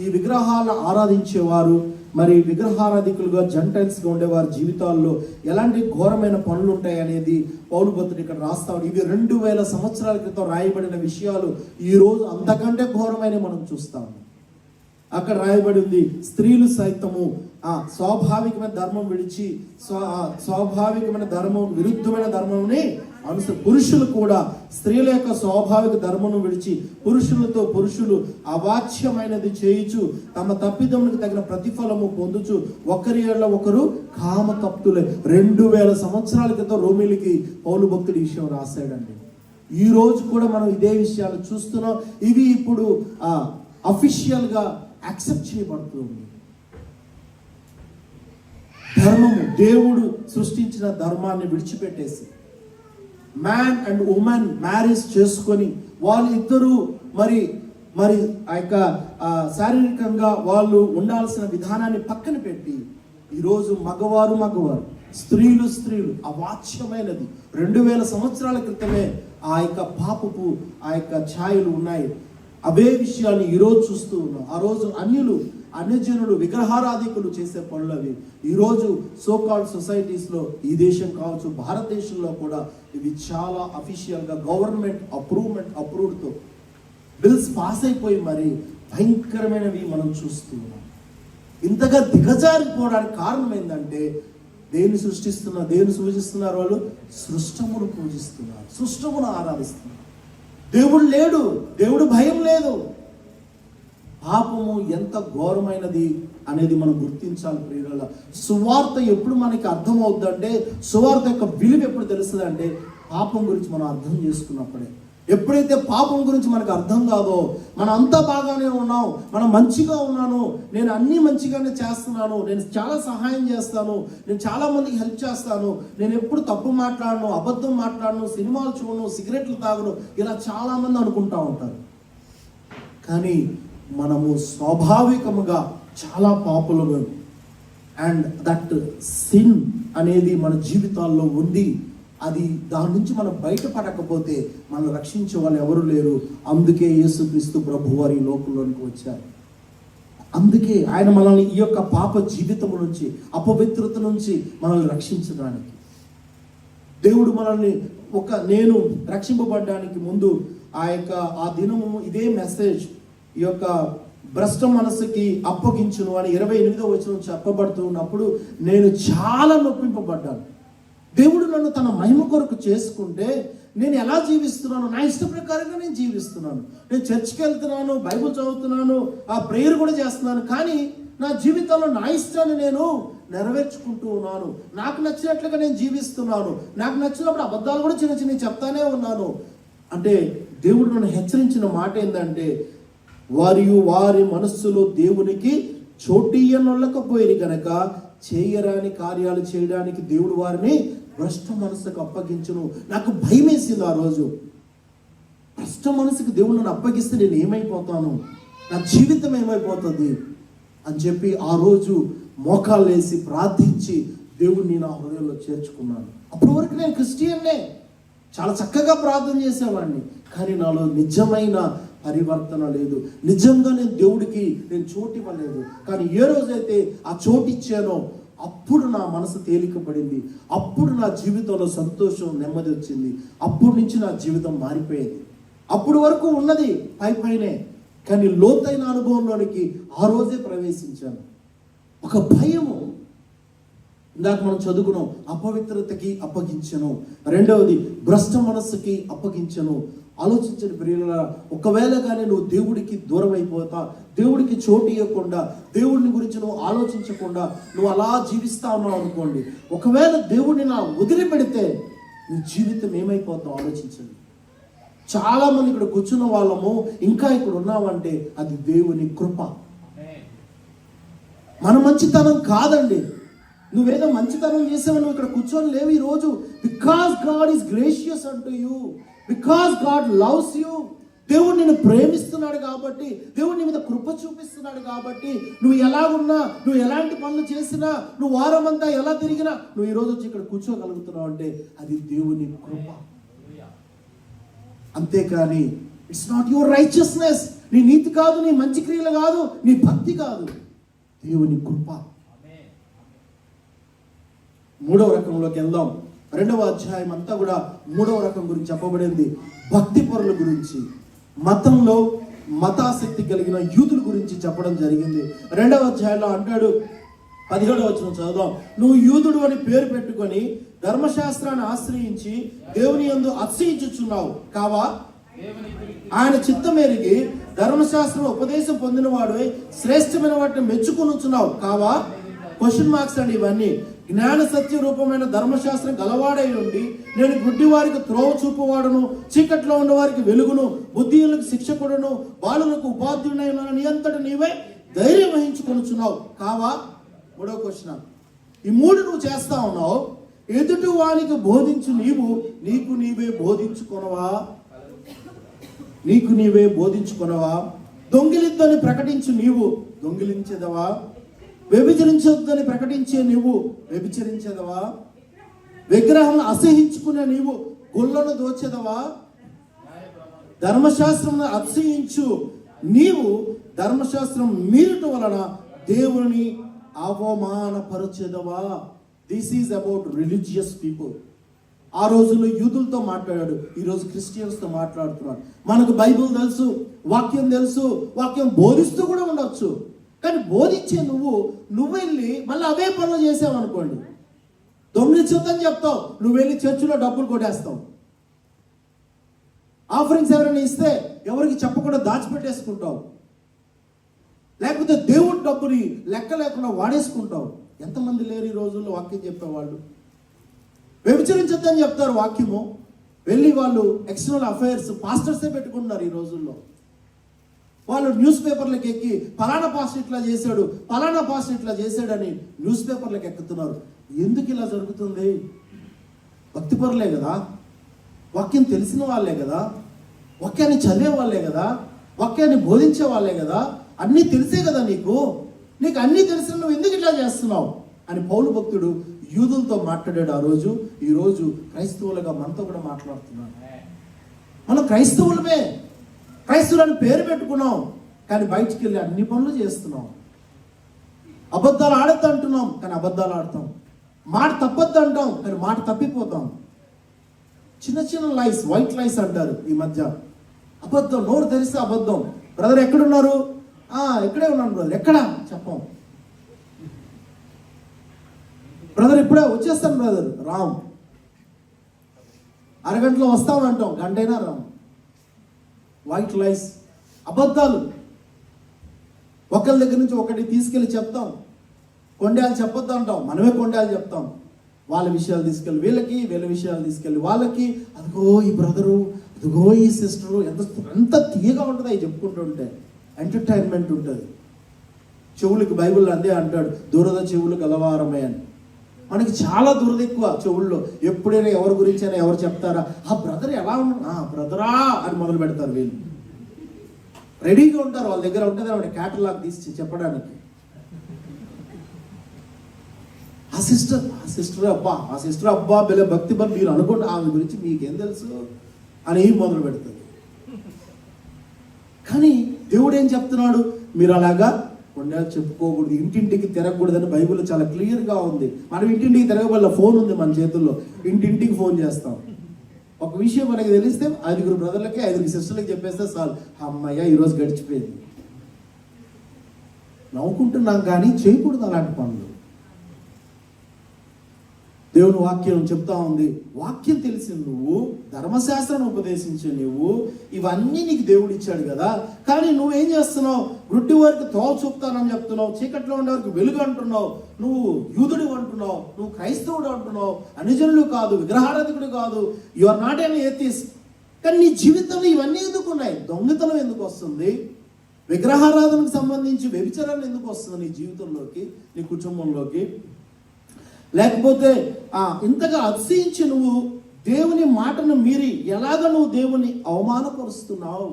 ఈ విగ్రహాలను ఆరాధించేవారు, మరి విగ్రహారాధికులుగా జంటైల్స్గా ఉండేవారి జీవితాల్లో ఎలాంటి ఘోరమైన పనులు ఉంటాయి అనేది పౌలు భక్తుడు ఇక్కడ రాస్తాడు. ఇవి 2000 సంవత్సరాల క్రితం రాయబడిన విషయాలు ఈ రోజు అంతకంటే ఘోరమైన మనం చూస్తాము. అక్కడ రాయబడి ఉంది, స్త్రీలు సైతము స్వాభావికమైన ధర్మం విడిచి స్వాభావికమైన ధర్మం విరుద్ధమైన ధర్మంని పురుషులు కూడా స్త్రీల యొక్క స్వాభావిక ధర్మను విడిచి పురుషులతో పురుషులు అవాచ్యమైనది చేయుచు తమ తప్పిదములకు తగిన ప్రతిఫలము పొందుచు ఒకరి ఏళ్ళ ఒకరు కామ తప్తులే. 2000 సంవత్సరాల క్రితం రోమిలికి పౌలు భక్తుడు ఈ విషయం రాశాడండి. ఈ రోజు కూడా మనం ఇదే విషయాలు చూస్తున్నాం. ఇవి ఇప్పుడు అఫీషియల్గా యాక్సెప్ట్ చేయబడుతుంది. ధర్మము, దేవుడు సృష్టించిన ధర్మాన్ని విడిచిపెట్టేసి మ్యాన్ అండ్ ఉమెన్ మ్యారేజ్ చేసుకొని వాళ్ళిద్దరూ మరి మరి ఆ యొక్క శారీరకంగా వాళ్ళు ఉండాల్సిన విధానాన్ని పక్కన పెట్టి ఈరోజు మగవారు స్త్రీలు అవాచ్యమైనది 2000 సంవత్సరాల క్రితమే ఆ యొక్క పాపపు ఆ యొక్క ఛాయలు ఉన్నాయి. అవే విషయాన్ని ఈరోజు చూస్తూ ఉన్నాం. ఆ రోజు అన్యజనులు విగ్రహారాధికులు చేసే పనులు అవి ఈరోజు సోకాల్డ్ సొసైటీస్లో ఈ దేశం కావచ్చు భారతదేశంలో కూడా ఇవి చాలా అఫీషియల్గా గవర్నమెంట్ అప్రూవ్డ్తో బిల్స్ పాస్ అయిపోయి మరి భయంకరమైనవి మనం చూస్తూ ఉన్నాం. ఇంతగా దిగజారిపోవడానికి కారణం ఏంటంటే దేన్ని సూచిస్తున్నారు వాళ్ళు? సృష్టమును పూజిస్తున్నారు, సృష్టమును ఆరాధిస్తున్నారు. దేవుడు లేడు, దేవుడు భయం లేదు. పాపము ఎంత ఘోరమైనది అనేది మనం గుర్తించాలి ప్రియులారా. సువార్త ఎప్పుడు మనకి అర్థం అవుతుందంటే, సువార్త యొక్క విలువ ఎప్పుడు తెలుస్తుంది అంటే పాపం గురించి మనం అర్థం చేసుకున్నప్పుడే. ఎప్పుడైతే పాపం గురించి మనకు అర్థం కాదో, మనం అంతా బాగానే ఉన్నాం, మనం మంచిగా ఉన్నాను, నేను అన్నీ మంచిగానే చేస్తున్నాను, నేను చాలా సహాయం చేస్తాను, నేను చాలా మందికి హెల్ప్ చేస్తాను, నేను ఎప్పుడు తప్పు మాట్లాడను, అబద్ధం మాట్లాడను, సినిమాలు చూడను, సిగరెట్లు తాగను, ఇలా చాలా మంది అనుకుంటా ఉంటారు. కానీ మనము స్వాభావికముగా చాలా పాపులము అండ్ దట్ సిన్ అనేది మన జీవితాల్లో ఉంది. అది దాని నుంచి మనం బయటపడకపోతే మనం రక్షించే వాళ్ళు ఎవరు లేరు. అందుకే యేసుక్రీస్తు ప్రభు వారి లోకంలోనికి వచ్చారు. అందుకే ఆయన మనల్ని ఈ యొక్క పాప జీవితం నుంచి, అపవిత్రత నుంచి మనల్ని రక్షించడానికి, దేవుడు మనల్ని నేను రక్షింపబడడానికి ముందు ఆ దినము ఇదే మెసేజ్ ఈ యొక్క భ్రష్ట మనసుకి అప్పగించును అని 28వ వచనం చెప్పబడుతూ ఉన్నప్పుడు నేను చాలా నొప్పింపబడ్డాను. దేవుడు నన్ను తన మహిమ కొరకు చేసుకుంటే నేను ఎలా జీవిస్తున్నాను? నా ఇష్ట ప్రకారంగా నేను జీవిస్తున్నాను. నేను చర్చికి వెళ్తున్నాను, బైబుల్ చదువుతున్నాను, ఆ ప్రేయర్ కూడా చేస్తున్నాను. కానీ నా జీవితంలో నా ఇష్టాన్ని నేను నెరవేర్చుకుంటూ ఉన్నాను. నాకు నచ్చినట్లుగా నేను జీవిస్తున్నాను. నాకు నచ్చినప్పుడు అబద్ధాలు కూడా చిన్న చెప్తానే ఉన్నాను. అంటే దేవుడు నన్ను హెచ్చరించిన మాట ఏంటంటే, వారి మనస్సులో దేవునికి చోటీయనొల్లకపోయి గనక చేయరాని కార్యాలు చేయడానికి దేవుడు వారిని భ్రష్ట మనసుకు అప్పగించును. నాకు భయం వేసింది ఆ రోజు. భ్రష్ట మనసుకు దేవుడు నన్ను అప్పగిస్తే నేను ఏమైపోతాను, నా జీవితం ఏమైపోతుంది అని చెప్పి ఆ రోజు మోకాళ్ళు వేసి ప్రార్థించి దేవుడిని నా హృదయంలో చేర్చుకున్నాను. అప్పటి వరకు నేను క్రిస్టియన్నే, చాలా చక్కగా ప్రార్థన చేసేవాడిని. కానీ నాలో నిజమైన పరివర్తన లేదు. నిజంగా నేను దేవుడికి చోటు ఇవ్వలేదు. కానీ ఏ రోజైతే ఆ చోటు ఇచ్చానో అప్పుడు నా మనసు తేలికపడింది. అప్పుడు నా జీవితంలో సంతోషం, నెమ్మది వచ్చింది. అప్పటి నుంచి నా జీవితం మారిపోయేది. అప్పుడు వరకు ఉన్నది పైనే, కానీ లోతైన అనుభవంలోనికి ఆ రోజే ప్రవేశించాను. ఒక భయము, ఇందాక మనం చదువుకున్నాం, అపవిత్రతకి అప్పగించను. రెండవది భ్రష్ట మనస్సుకి అప్పగించను. ఆలోచించండి ప్రియులారా, ఒకవేళ కానీ నువ్వు దేవుడికి దూరం అయిపోతా, దేవుడికి చోటు ఇవ్వకుండా, దేవుడిని గురించి నువ్వు ఆలోచించకుండా నువ్వు అలా జీవిస్తా ఉన్నావు అనుకోండి, ఒకవేళ దేవుడిని నా వదిలిపెడితే నీ జీవితం ఏమైపోతావు ఆలోచించండి. చాలా మంది ఇక్కడ కూర్చున్న వాళ్ళము ఇంకా ఇక్కడ ఉన్నామంటే అది దేవుని కృప, మన మంచితనం కాదండి. నువ్వేదో మంచితనం చేసావు, నువ్వు ఇక్కడ కూర్చొని లేవు ఈరోజు. బికాస్ గాడ్ ఈస్ గ్రేషియస్ అంటూ you, because God loves you. దేవుడు నిన్ను ప్రేమిస్తున్నాడు కాబట్టి, దేవుడు నీ మీద కృప చూపిస్తున్నాడు కాబట్టి, నువ్వు ఎలాగున్నా, నువ్వు ఎలాంటి పనులు చేసినా, నువ్వు వారం అంతా ఎలా తిరిగినా నువ్వు ఈరోజు వచ్చి ఇక్కడ కూర్చోగలుగుతున్నావు అంటే అది దేవుని కృప. అంతేకాని ఇట్స్ నాట్ యువర్ రైచియస్నెస్, నీ నీతి కాదు, నీ మంచి క్రియలు కాదు, నీ భక్తి కాదు, దేవుని కృప. 3వ రకంలోకి వెళ్దాం. 2వ అధ్యాయం అంతా కూడా 3వ రకం గురించి చెప్పబడింది. భక్తి పరుల గురించి, మతంలో మతాసక్తి కలిగిన యూతుల గురించి చెప్పడం జరిగింది. 2వ అధ్యాయంలో అంటాడు, 17వ వచనం చదువుదాం. నువ్వు యూదుడు అని పేరు పెట్టుకొని ధర్మశాస్త్రాన్ని ఆశ్రయించి దేవుని యందు అతిశయించుచున్నావు కావా? ఆయన చిత్తమేరిగి ధర్మశాస్త్రం ఉపదేశం పొందినవాడు శ్రేష్టమైన వాటిని మెచ్చుకొనుచున్నావు కావా? క్వశ్చన్ మార్క్స్ అండి ఇవన్నీ. జ్ఞాన సత్య రూపమైన ధర్మశాస్త్రం గలవాడై ఉండి నేను గుడ్డి వారికి త్రోవ చూపువాడును, చీకట్లో ఉన్న వారికి వెలుగును, బుద్ధిహీనులకు శిక్షకుడును, బాలులకు ఉపాధ్యుడైన నీ అంతట నీవే ధైర్యం వహించుకొనుచున్నావు కావా? 3వ క్వశ్చన్. ఈ 3 నువ్వు చేస్తా ఉన్నావు. ఎదుటి వానికి బోధించు నీవు నీకు నీవే బోధించుకొనవా? నీకు నీవే బోధించుకొనవా? దొంగిలిద్దని ప్రకటించు నీవు దొంగిలించదవా? వ్యభిచరించొద్దని ప్రకటించే నీవు వ్యభిచరించదవా? విగ్రహం అసహించుకునే నీవు గుళ్ళను దోచెదవా? ధర్మశాస్త్రం అసహించు నీవు ధర్మశాస్త్రం మీరుట వలన దేవుని అవమానపరచెదవా? This is about religious people. ఆ రోజుల్లో యూదులతో మాట్లాడాడు, ఈరోజు క్రిస్టియన్స్తో మాట్లాడుతున్నాడు. మనకు బైబిల్ తెలుసు, వాక్యం తెలుసు, వాక్యం బోధిస్తూ కూడా ఉండొచ్చు. కానీ బోధించే నువ్వు వెళ్ళి మళ్ళీ అవే పనులు చేసావు అనుకోండి, దొంగిలించొద్దని చెప్తావు, నువ్వు వెళ్ళి చర్చిలో డబ్బులు కొట్టేస్తావు. ఆఫరింగ్స్ ఎవరైనా ఇస్తే ఎవరికి చెప్పకుండా దాచిపెట్టేసుకుంటావు, లేకపోతే దేవుడి డబ్బుని లెక్క లేకుండా వాడేసుకుంటావు. ఎంతమంది లేరు ఈ రోజుల్లో వాక్యం చెప్పేవాళ్ళు? వ్యభిచరించొద్దని చెప్తారు వాక్యము, వెళ్ళి వాళ్ళు ఎక్స్టర్నల్ అఫైర్స్ పాస్టర్సే పెట్టుకుంటున్నారు ఈ రోజుల్లో. వాళ్ళు న్యూస్ పేపర్లకు ఎక్కి ఫలానా పాస్టర్ ఇట్లా చేశాడు, ఫలానా పాస్టర్ ఇట్లా చేశాడని న్యూస్ పేపర్లకు ఎక్కుతున్నారు. ఎందుకు ఇలా జరుగుతుంది? భక్తిపరులే కదా, వాక్యం తెలిసిన వాళ్ళే కదా, వాక్యాన్ని చదివే వాళ్ళే కదా, వాక్యాన్ని బోధించే వాళ్ళే కదా, అన్నీ తెలిసే కదా నీకు అన్నీ తెలిసిన నువ్వు ఎందుకు ఇట్లా చేస్తున్నావు అని పౌలు భక్తుడు యూదులతో మాట్లాడాడు ఆ రోజు. ఈరోజు క్రైస్తవులుగా మనతో కూడా మాట్లాడుతున్నాడు. మనం క్రైస్తవులమే, క్రైస్తవులని పేరు పెట్టుకున్నాం, కానీ బయటికి వెళ్ళి అన్ని పనులు చేస్తున్నాం. అబద్ధాలు ఆడద్దు అంటున్నాం, కానీ అబద్ధాలు ఆడతాం. మాట తప్పొద్దు అంటాం, కానీ మాట తప్పిపోతాం. చిన్న చిన్న లైస్, వైట్ లైస్ అంటారు ఈ మధ్య. అబద్ధం, నోరు తెరిస్తే అబద్ధం. బ్రదర్ ఎక్కడున్నారు? ఇక్కడే ఉన్నాను బ్రదర్. ఎక్కడ? చెప్పం. బ్రదర్ ఇప్పుడే వచ్చేస్తాను బ్రదర్. రామ్. అరగంటలో వస్తామని అంటాం, గంటైనా రామ్. వైట్ లైస్, అబద్ధాలు. ఒకరి దగ్గర నుంచి ఒకటి తీసుకెళ్ళి చెప్తాం, కొండేలు చెప్పొద్దు అంటాం, మనమే కొండేలు చెప్తాం. వాళ్ళ విషయాలు తీసుకెళ్ళి వీళ్ళకి, వీళ్ళ విషయాలు తీసుకెళ్ళి వాళ్ళకి. అదిగో ఈ బ్రదరు, అదిగో ఈ సిస్టరు, ఎంత తీయగా ఉంటుంది అవి చెప్పుకుంటుంటే. ఎంటర్టైన్మెంట్ ఉంటుంది. చెవులకి బైబిల్ అదే అంటాడు, దురద చెవులు గలవారమే అని. మనకి చాలా దురద ఎక్కువ చెవుల్లో. ఎప్పుడైనా ఎవరి గురించి అయినా ఎవరు చెప్తారా, ఆ బ్రదర్ ఎలా ఉన్నా, బ్రదరా అని మొదలు పెడతారు వీళ్ళు. రెడీగా ఉంటారు, వాళ్ళ దగ్గర ఉంటుంది ఆవిడ క్యాటలాగ్ తీసి చెప్పడానికి. ఆ సిస్టర్ అబ్బా బెల భక్తి బల్ మీరు అనుకోండి, ఆమె గురించి మీకేం తెలుసు అని మొదలు పెడతారు. కానీ దేవుడు ఏం చెప్తున్నాడు? మీరు అలాగా కొండ చెప్పుకోకూడదు, ఇంటింటికి తిరగకూడదని బైబిల్లో చాలా క్లియర్గా ఉంది. మనం ఇంటింటికి తిరగబల్ల ఫోన్ ఉంది మన చేతుల్లో, ఇంటింటికి ఫోన్ చేస్తాం. ఒక విషయం మనకి తెలిస్తే 5 బ్రదర్లకి 5 సిస్టర్లకి చెప్పేస్తే చాలు, అమ్మయ్య ఈరోజు గడిచిపోయింది. నవ్వుకుంటున్నాం కానీ చేయకూడదు అలాంటి పనులు. దేవుని వాక్యం చెప్తా ఉంది, వాక్యం తెలిసిన నువ్వు, ధర్మశాస్త్రాన్ని ఉపదేశించే నువ్వు, ఇవన్నీ నీకు దేవుడు ఇచ్చాడు కదా. కానీ నువ్వేం చేస్తున్నావు? గుడ్డి వారికి తోవ చూపుతానని చెప్తున్నావు, చీకట్లో ఉండే వారికి వెలుగు అంటున్నావు, నువ్వు యూదుడు అంటున్నావు, నువ్వు క్రైస్తవుడు అంటున్నావు, అనుజనులు కాదు, విగ్రహారాధకుడు కాదు, you are not an atheist. కానీ నీ జీవితంలో ఇవన్నీ ఎందుకు ఉన్నాయి? దొంగతనం ఎందుకు వస్తుంది? విగ్రహారాధనకు సంబంధించి వ్యభిచారాలు ఎందుకు వస్తుంది నీ జీవితంలోకి, నీ కుటుంబంలోకి? లేకపోతే ఇంతగా అతిశయించి నువ్వు దేవుని మాటను మీరి ఎలాగ నువ్వు దేవుని అవమానపరుస్తున్నావు?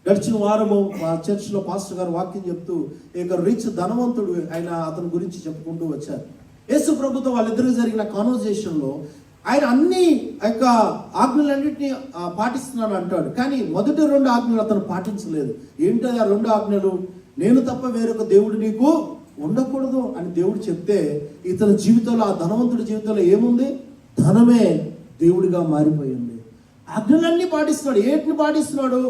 గడిచిన వారము మా చర్చిలో పాస్టర్ గారు వాక్యం చెప్తూ ఇక రిచ్ ధనవంతుడు ఆయన అతని గురించి చెప్పుకుంటూ వచ్చారు. యేసు ప్రభుతో వాళ్ళిద్దరికి జరిగిన కాన్వర్జేషన్లో ఆయన అన్ని యొక్క ఆజ్ఞలన్నింటినీ పాటిస్తున్నాను అంటాడు, కానీ మొదటి 2 ఆజ్ఞలు అతను పాటించలేదు. ఏంటది ఆ 2 ఆజ్ఞలు? నేను తప్ప వేరొక దేవుడు నీకు ఉండకూడదు అని దేవుడు చెప్తే, ఇతని జీవితంలో, ఆ ధనవంతుడి జీవితంలో ఏముంది? ధనమే దేవుడిగా మారిపోయింది. ఆజ్ఞలన్నీ పాటిస్తున్నాడు. ఏటిని పాటిస్తున్నాడు?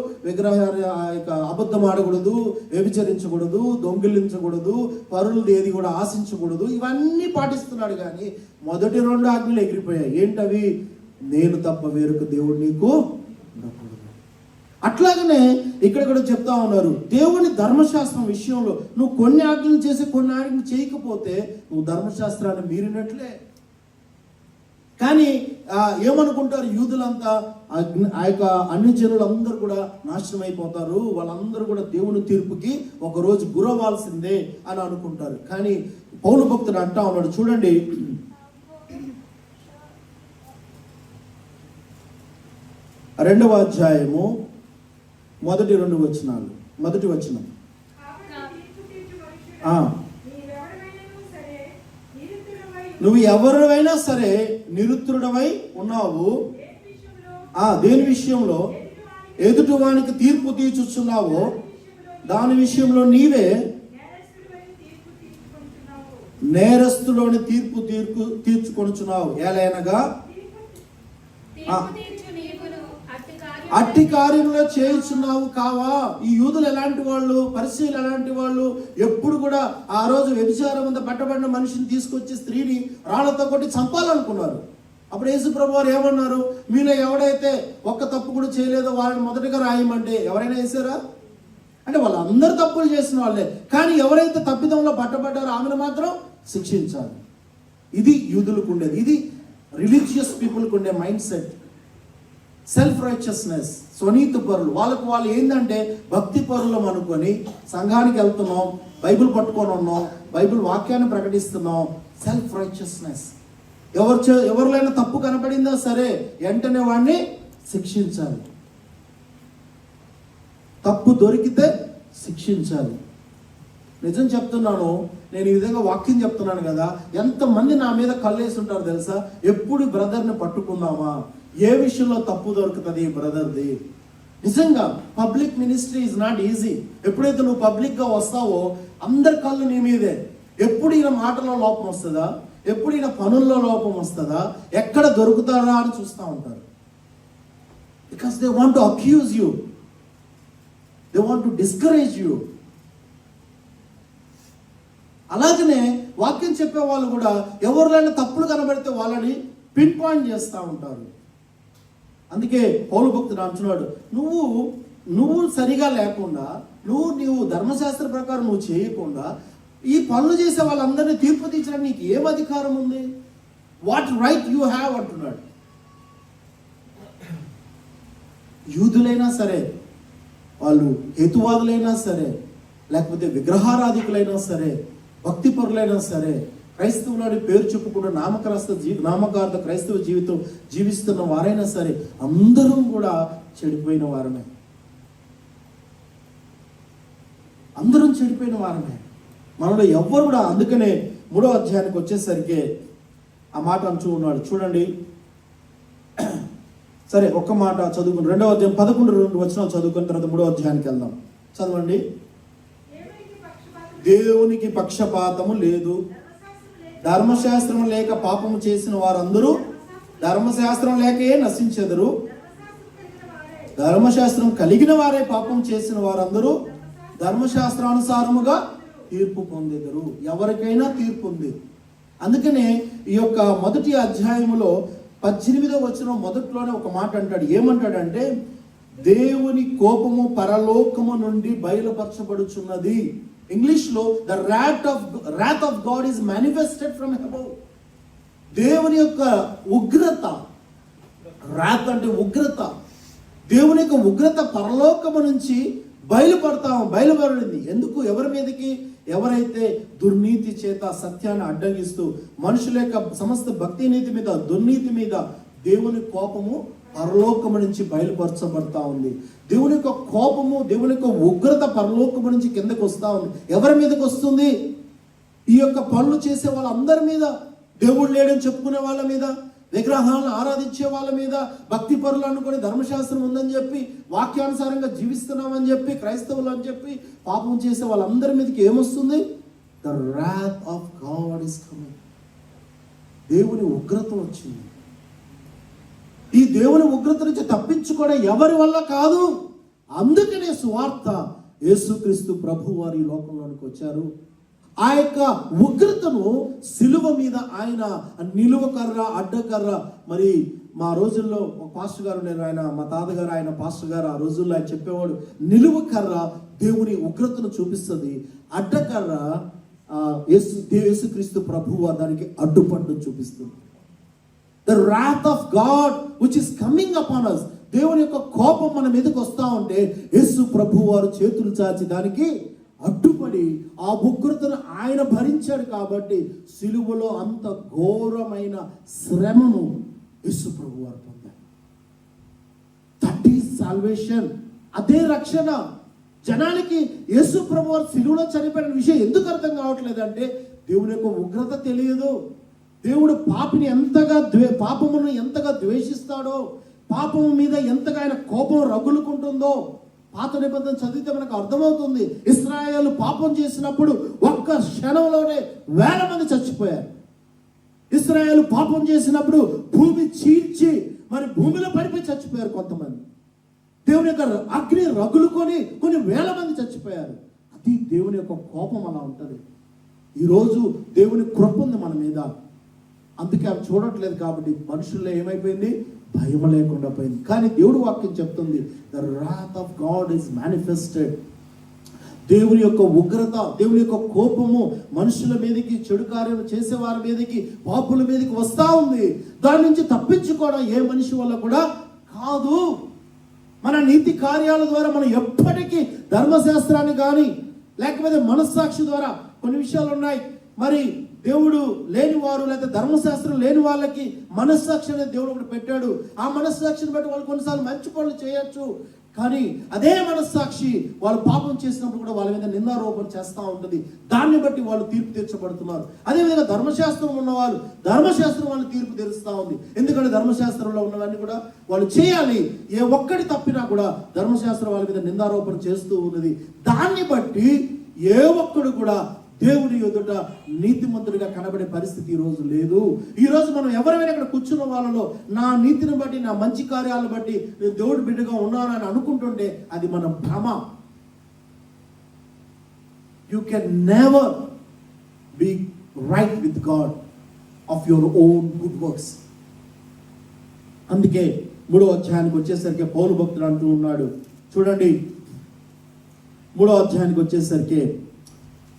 అబద్ధం ఆడకూడదు, వ్యభిచరించకూడదు, దొంగిలించకూడదు, పరులు ఏది కూడా ఆశించకూడదు, ఇవన్నీ పాటిస్తున్నాడు. కానీ మొదటి 2 ఆజ్ఞలు ఎగిరిపోయాయి. ఏంటవి? నేను తప్ప వేరొక దేవుడు నీకు ఉండకూడదు. అట్లాగనే ఇక్కడ కూడా చెప్తా ఉన్నారు, దేవుని ధర్మశాస్త్రం విషయంలో నువ్వు కొన్ని ఆజ్ఞలు చేసి కొన్ని ఆజ్ఞలు చేయకపోతే నువ్వు ధర్మశాస్త్రాన్ని మీరినట్లే. కానీ ఏమనుకుంటారు యూదులంతా? ఆ యొక్క అన్ని జనులందరూ కూడా నాశనం అయిపోతారు, వాళ్ళందరూ కూడా దేవుని తీర్పుకి ఒకరోజు గురవ్వాల్సిందే అని అనుకుంటారు. కానీ పౌలు భక్తుడు అంటా ఉన్నాడు, చూడండి 2వ అధ్యాయము మొదటి 2 వచనాలు. మొదటి వచనం. నువ్వు ఎవరివైనా సరే నిరుత్తరుడవై ఉన్నావు. దేని విషయంలో ఎదుటి వానికి తీర్పు తీర్చుచున్నావో దాని విషయంలో నీవే నేరస్తులోని తీర్పు తీర్చుకొనుచున్నావు. ఎలాగనగా అట్టి కార్యంలో చేయుచున్నావు కావా. ఈ యూదులు ఎలాంటి వాళ్ళు, పరిసయ్యులు ఎలాంటి వాళ్ళు, ఎప్పుడు కూడా ఆ రోజు వ్యభిచారం అంతా పట్టబడిన మనిషిని తీసుకొచ్చి స్త్రీని రాళ్లతో కొట్టి చంపాలనుకున్నారు. అప్పుడు యేసు ప్రభు వారు ఏమన్నారు, మీలో ఎవడైతే ఒక్క తప్పు కూడా చేయలేదో వాళ్ళని మొదటగా రాయమంటే ఎవరైనా వేసారా? అంటే వాళ్ళందరూ తప్పులు చేసిన వాళ్ళే, కానీ ఎవరైతే తప్పిదంలో పట్టబడ్డారో ఆమెను మాత్రం శిక్షించాలి. ఇది యూదులకు ఉండేది, ఇది రిలీజియస్ పీపుల్కి ఉండే మైండ్ సెట్. సెల్ఫ్ రైచియస్నెస్, స్వనీతి పరులు. వాళ్ళు ఏంటంటే భక్తి పరులం అనుకొని సంఘానికి వెళ్తున్నాం, బైబిల్ పట్టుకొని ఉన్నాం, బైబిల్ వాక్యాన్ని ప్రకటిస్తున్నాం. Self righteousness. ఎవరిలైనా తప్పు కనపడిందా సరే వెంటనే వాడిని శిక్షించాలి. తప్పు దొరికితే శిక్షించాలి. నిజం చెప్తున్నాను, నేను ఈ విధంగా వాక్యం చెప్తున్నాను కదా, ఎంతమంది నా మీద కళ్ళేసి ఉంటారు తెలుసా? ఎప్పుడు బ్రదర్ని పట్టుకుందామా, ఏ విషయంలో తప్పు దొరుకుతుంది బ్రదర్ది. నిజంగా public ministry is not easy. ఎప్పుడైతే నువ్వు పబ్లిక్గా వస్తావో అందరి కళ్ళు నీ మీదే. ఎప్పుడు ఈయన మాటలో లోపం వస్తుందా, ఎప్పుడు ఈయన పనుల్లో లోపం వస్తుందా, ఎక్కడ దొరుకుతారా అని చూస్తూ ఉంటారు. Because they want to accuse you, they want to discourage you. అలాగనే వాక్యం చెప్పే వాళ్ళు కూడా ఎవరిలైనా తప్పులు కనబడితే వాళ్ళని పిన్ పాయింట్ చేస్తూ ఉంటారు. అందుకే పౌలు భక్తుడు అంటున్నాడు, నువ్వు సరిగా లేకుండా, నువ్వు ధర్మశాస్త్ర ప్రకారం నువ్వు చేయకుండా ఈ పనులు చేసే వాళ్ళందరినీ తీర్పు తీర్చడానికి నీకు ఏం అధికారం ఉంది? వాట్ రైట్ యూ హ్యావ్ అంటున్నాడు. యూదులైనా సరే, వాళ్ళు హేతువాదులైనా సరే, లేకపోతే విగ్రహారాధికులైనా సరే, భక్తిపరులైనా సరే, క్రైస్తవులని పేరు చెప్పుకుంటూ నామకార్థ క్రైస్తవ జీవితం జీవిస్తున్న వారైనా సరే, అందరం కూడా చెడిపోయిన వారమే. అందరం చెడిపోయిన వారమే. మనలో ఎవ్వరు కూడా. అందుకనే 3వ అధ్యాయానికి వచ్చేసరికి ఆ మాట అంటూ ఉన్నాడు. చూడండి, సరే ఒక్క మాట చదువుకుని 2వ అధ్యాయం 11 వచనాలు చదువుకున్న తర్వాత 3వ అధ్యాయానికి వెళ్దాం. చదవండి. దేవునికి పక్షపాతము లేదు, ధర్మశాస్త్రం లేక పాపము చేసిన వారందరూ ధర్మశాస్త్రం లేకే నశించెదరు, ధర్మశాస్త్రం కలిగిన వారే పాపం చేసిన వారందరూ ధర్మశాస్త్రానుసారముగా తీర్పు పొందెదరు. ఎవరికైనా తీర్పు ఉంది. అందుకనే ఈ యొక్క మొదటి అధ్యాయములో 18వ వచనం మొదట్లోనే ఒక మాట అంటాడు. ఏమంటాడంటే, దేవుని కోపము పరలోకము నుండి బయలుపరచబడుచున్నది. ఇంగ్లీష్లో the wrath of God is manifested from above. దేవుని యొక్క ఉగ్రత, wrath అంటే ఉగ్రత, దేవుని యొక్క ఉగ్రత పరలోకము నుంచి బయలుపడింది. ఎందుకు? ఎవరి మీదకి? ఎవరైతే దుర్నీతి చేత సత్యాన్ని అడ్డగిస్తూ మనుషుల యొక్క సమస్త భక్తి నీతి మీద, దుర్నీతి మీద దేవుని కోపము పరలోకము నుంచి బయలుపరచబడతా ఉంది. దేవుని యొక్క కోపము, దేవుని యొక్క ఉగ్రత పరలోకము నుంచి కిందకు వస్తూ ఉంది. ఎవరి మీదకి వస్తుంది? ఈ యొక్క పనులు చేసే వాళ్ళందరి మీద. దేవుడు లేడని చెప్పుకునే వాళ్ళ మీద, విగ్రహాలను ఆరాధించే వాళ్ళ మీద, భక్తి పరులు అనుకుని ధర్మశాస్త్రం ఉందని చెప్పి వాక్యానుసారంగా జీవిస్తున్నామని చెప్పి క్రైస్తవులు అని చెప్పి పాపం చేసే వాళ్ళందరి మీదకి ఏమొస్తుంది? The wrath of God is coming. దేవుని ఉగ్రత వచ్చింది. ఈ దేవుని ఉగ్రత నుంచి తప్పించుకోవడం ఎవరి వల్ల కాదు. అందుకనే సువార్త, యేసుక్రీస్తు ప్రభు వారి లోకంలోనికి వచ్చారు. ఆ యొక్క ఉగ్రతను సిలువ మీద ఆయన నిలువకర్ర, అడ్డకర్ర. మరి మా రోజుల్లో ఒక పాస్టర్ గారు ఉన్నారు, ఆయన మా తాతగారు, ఆయన పాస్టర్ గారు. ఆ రోజుల్లో ఆయన చెప్పేవాడు, నిలువకర్ర దేవుని ఉగ్రతను చూపిస్తుంది, అడ్డకర్ర యేసుక్రీస్తు ప్రభువు దానికి అడ్డుపట్టు చూపిస్తుంది. The wrath of God which is coming upon us. దేవుని యొక్క కోపం మన మీదకి వస్తూ ఉంటే యేసు ప్రభు వారు చేతులు చాచి దానికి అడ్డుపడి ఆ ఉగ్రతను ఆయన భరించాడు. కాబట్టి సిలువలో అంత ఘోరమైన శ్రమను యేసు ప్రభు వారు పొందారు. That that is salvation. అదే రక్షణ. జనానికి యేసు ప్రభువారు సిలువలో చనిపోయిన విషయం ఎందుకు అర్థం కావట్లేదంటే దేవుని యొక్క ఉగ్రత తెలియదు. దేవుడు పాపిని ఎంతగా పాపమును ఎంతగా ద్వేషిస్తాడో, పాపము మీద ఎంతగా ఆయన కోపం రగులుకుంటుందో పాత నిబంధన చదివితే మనకు అర్థమవుతుంది. ఇశ్రాయేలు పాపం చేసినప్పుడు ఒక్క క్షణంలోనే 1000 మంది చచ్చిపోయారు. ఇశ్రాయేలు పాపం చేసినప్పుడు భూమి చీల్చి మరి భూమిలో పడిపోయి చచ్చిపోయారు కొంతమంది. దేవుని యొక్క అగ్ని రగులుకొని కొన్ని 1000 మంది చచ్చిపోయారు. అది దేవుని యొక్క కోపం అలా ఉంటుంది. ఈరోజు దేవుని కృప ఉంది మన మీద, అందుకే అవి చూడట్లేదు. కాబట్టి మనుషుల్లో ఏమైపోయింది? భయం లేకుండా పోయింది. కానీ దేవుడు వాక్యం చెప్తుంది, the wrath of God is manifested. దేవుని యొక్క ఉగ్రత, దేవుని యొక్క కోపము మనుషుల మీదకి, చెడు కార్యాలు చేసే వారి మీదకి, పాపుల మీదకి వస్తా ఉంది. దాని నుంచి తప్పించుకోవడం ఏ మనిషి వల్ల కూడా కాదు. మన నీతి కార్యాల ద్వారా మనం ఎప్పటికీ ధర్మశాస్త్రాన్ని కానీ లేకపోతే మనస్సాక్షి ద్వారా కొన్ని విషయాలు ఉన్నాయి. మరి దేవుడు లేని వారు లేదా ధర్మశాస్త్రం లేని వాళ్ళకి మనస్సాక్షి అనేది దేవుడు ఒకటి పెట్టాడు. ఆ మనస్సాక్షిని బట్టి వాళ్ళు కొన్నిసార్లు మంచి పనులు చేయొచ్చు. కానీ అదే మనస్సాక్షి వాళ్ళు పాపం చేసినప్పుడు కూడా వాళ్ళ మీద నిందారోపణ చేస్తూ ఉంటుంది. దాన్ని బట్టి వాళ్ళు తీర్పు తీర్చబడుతున్నారు. అదేవిధంగా ధర్మశాస్త్రం ఉన్నవాళ్ళు, ధర్మశాస్త్రం వాళ్ళు తీర్పు తీరుస్తూ ఉంది. ఎందుకంటే ధర్మశాస్త్రంలో ఉన్నవన్నీ కూడా వాళ్ళు చేయాలి. ఏ ఒక్కటి తప్పినా కూడా ధర్మశాస్త్రం వాళ్ళ మీద నిందారోపణ చేస్తూ ఉన్నది. దాన్ని బట్టి ఏ ఒక్కడు కూడా దేవుని ఎదుట నీతిమంతుడిగా కనబడే పరిస్థితి ఈ రోజు లేదు. ఈ రోజు మనం ఎవరైనా ఇక్కడ కూర్చున్న వాళ్ళలో నా నీతిని బట్టి, నా మంచి కార్యాలను బట్టి నేను దేవుడి బిడ్డగా ఉన్నానని అనుకుంటుంటే అది మన భ్రమ. You can never be right with God of your own good works. అందుకే 3వ అధ్యాయానికి వచ్చేసరికి పౌలు భక్తుడు అంటూ ఉన్నాడు. చూడండి, 3వ అధ్యాయానికి వచ్చేసరికి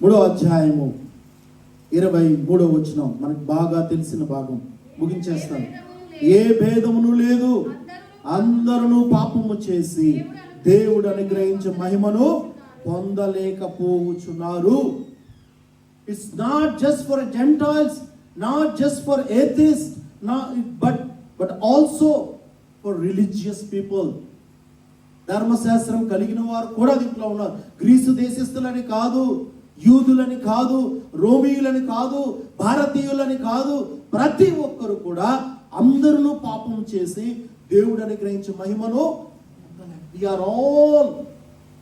3వ అధ్యాయము 23వ వచనం మనకు బాగా తెలిసిన భాగం, ముగించేస్తాను. ఏ భేదమును లేదు, అందరూ పాపము చేసి దేవుడు అనుగ్రహించే మహిమను పొందలేకపోవచ్చున్నారు. It's not just for Gentiles, not just for atheist, but also for religious people. ధర్మశాస్త్రం కలిగిన వారు కూడా దీంట్లో ఉన్నారు. గ్రీసు దేశస్తులని కాదు, యూదులని కాదు, రోమియులని కాదు, భారతీయులని కాదు, ప్రతి ఒక్కరు కూడా అందరూ పాపం చేసి దేవుడు అనుగ్రహించే మహిమను we are all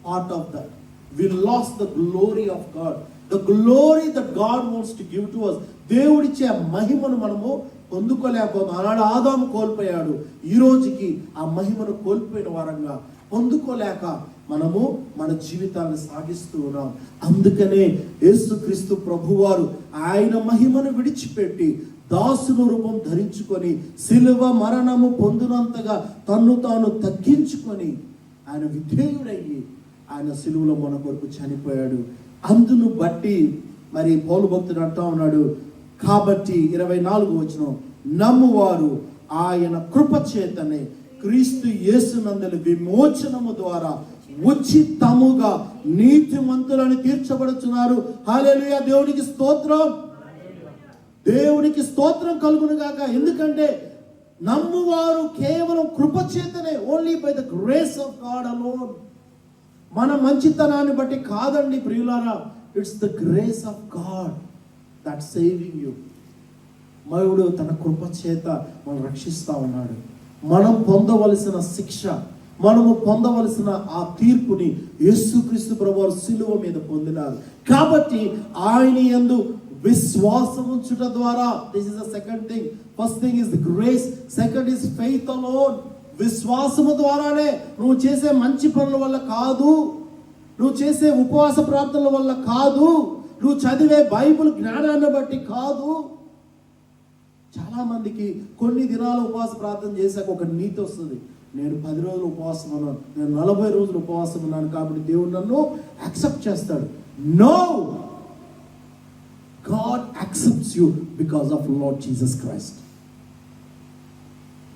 part of that. We lost the glory of God, the glory that God wants to give to us. దేవుడిచ్చే మహిమను మనము పొందుకోలేకపోతాం. ఆనాడు ఆదాము కోల్పోయాడు. ఈ రోజుకి ఆ మహిమను కోల్పోయిన వారంగా పొందుకోలేక మనము మన జీవితాన్ని సాగిస్తూ ఉన్నాం. అందుకనే యేసుక్రీస్తు ప్రభువారు ఆయన మహిమను విడిచిపెట్టి దాసుని రూపం ధరించుకొని శిలువ మరణము పొందినంతగా తన్ను తాను తగ్గించుకొని ఆయన విధేయుడయ్యి ఆయన శిలువలో మన కొరకు చనిపోయాడు. అందును బట్టి మరి పౌలు భక్తుడు అంటా ఉన్నాడు, కాబట్టి 24వ వచనం, నమ్మువారు ఆయన కృప చేతనే క్రీస్తు యేసునందలి విమోచనము ద్వారా ఉచితముగా నీతిమంతులను తీర్చబడుచున్నారు. హల్లెలూయా. దేవునికి స్తోత్రం, దేవునికి స్తోత్రం కలుగును గాక. ఎందుకంటే నమ్మువారు కేవలం కృప చేతనే, only by the grace of God alone. మన మంచితనాన్ని బట్టి కాదండి ప్రియులారా, it's the grace of God that saving you. దేవుడు తన కృప చేత మనం రక్షిస్తా ఉన్నాడు. మనం పొందవలసిన శిక్ష, మనము పొందవలసిన ఆ తీర్పుని యేసుక్రీస్తు ప్రభువారు శిలువ మీద పొందినారు. కాబట్టి ఆయన యందు విశ్వాసం ఉంచుట ద్వారా, this is the second thing. First thing is the grace, second is faith alone. విశ్వాసము ద్వారానే, నువ్వు చేసే మంచి పనుల వల్ల కాదు, నువ్వు చేసే ఉపవాస ప్రార్థనల వల్ల కాదు, నువ్వు చదివే బైబిల్ జ్ఞానాన్ని బట్టి కాదు. చాలా మందికి కొన్ని దినాలు ఉపవాస ప్రార్థన చేశాక ఒక నీతి వస్తుంది, నేను 10 రోజులు ఉపవాసం ఉన్నాను, నేను 40 రోజులు ఉపవాసం ఉన్నాను కాబట్టి దేవుడు నన్ను యాక్సెప్ట్ చేస్తాడు. No, God accepts you because of Lord Jesus Christ.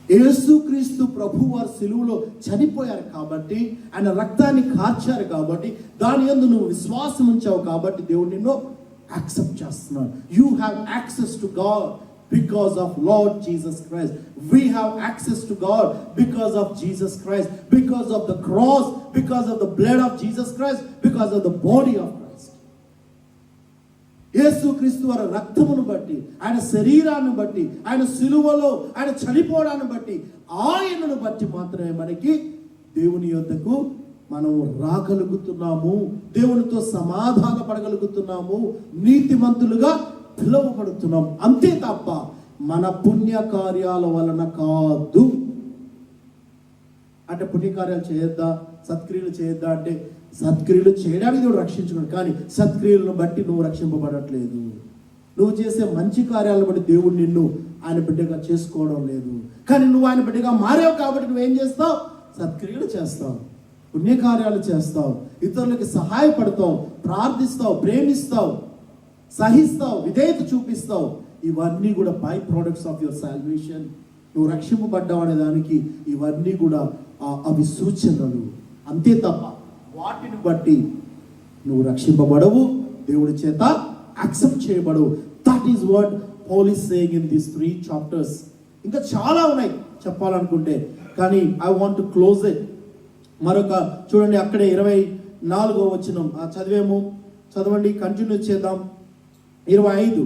యేసుక్రీస్తు ప్రభు వారు సిలువలో చనిపోయారు కాబట్టి, ఆయన రక్తాన్ని కార్చారు కాబట్టి, దాని యందు నువ్వు విశ్వాసం ఉంచావు కాబట్టి దేవుడు నిన్ను యాక్సెప్ట్ చేస్తున్నాడు. You have access to God because of Lord Jesus Christ. We have access to God because of Jesus Christ, because of the cross, because of the blood of Jesus Christ, because of the body of Christ. యేసుక్రీస్తు వారి రక్తమును బట్టి, ఆయన శరీరాన్ని బట్టి, ఆయన సిలువలో ఆయన చనిపోవడాన్ని బట్టి, ఆయనను బట్టి మాత్రమే మనకి దేవుని యొద్దకు మనం రాగలుగుతున్నాము, దేవునితో సమాధాన పడగలుగుతున్నాము, నీతిమంతులుగా పిలువబడుతున్నాం. అంతే తప్ప మన పుణ్య కార్యాల వలన కాదు. అంటే పుణ్యకార్యాలు చేయొద్దా, సత్క్రియలు చేయొద్దా అంటే సత్క్రియలు చేయడానికి దేవుడు రక్షించుకోడు, కానీ సత్క్రియలను బట్టి నువ్వు రక్షింపబడట్లేదు. నువ్వు చేసే మంచి కార్యాలను బట్టి దేవుడు నిన్ను ఆయన బిడ్డగా చేసుకోవడం లేదు. కానీ నువ్వు ఆయన బిడ్డగా మారావు కాబట్టి నువ్వేం చేస్తావు? సత్క్రియలు చేస్తావు, పుణ్యకార్యాలు చేస్తావు, ఇతరులకి సహాయపడతావు, ప్రార్థిస్తావు, ప్రేమిస్తావు, సహిస్తావు, విధేయత చూపిస్తావు. ఇవన్నీ కూడా by products of your salvation. నువ్వు రక్షింపబడ్డావు అనే దానికి ఇవన్నీ కూడా అవి సూచనలు. అంతే తప్ప వాటిని బట్టి నువ్వు రక్షింపబడవు, దేవుడి చేత యాక్సెప్ట్ చేయబడవు. That is what Paul is saying in these 3 chapters. ఇంకా చాలా ఉన్నాయి చెప్పాలనుకుంటే, కానీ I want to close it. మరొక చూడండి, అక్కడే 24వ వచనం చదివేము, చదవండి, కంటిన్యూ చేద్దాం. 25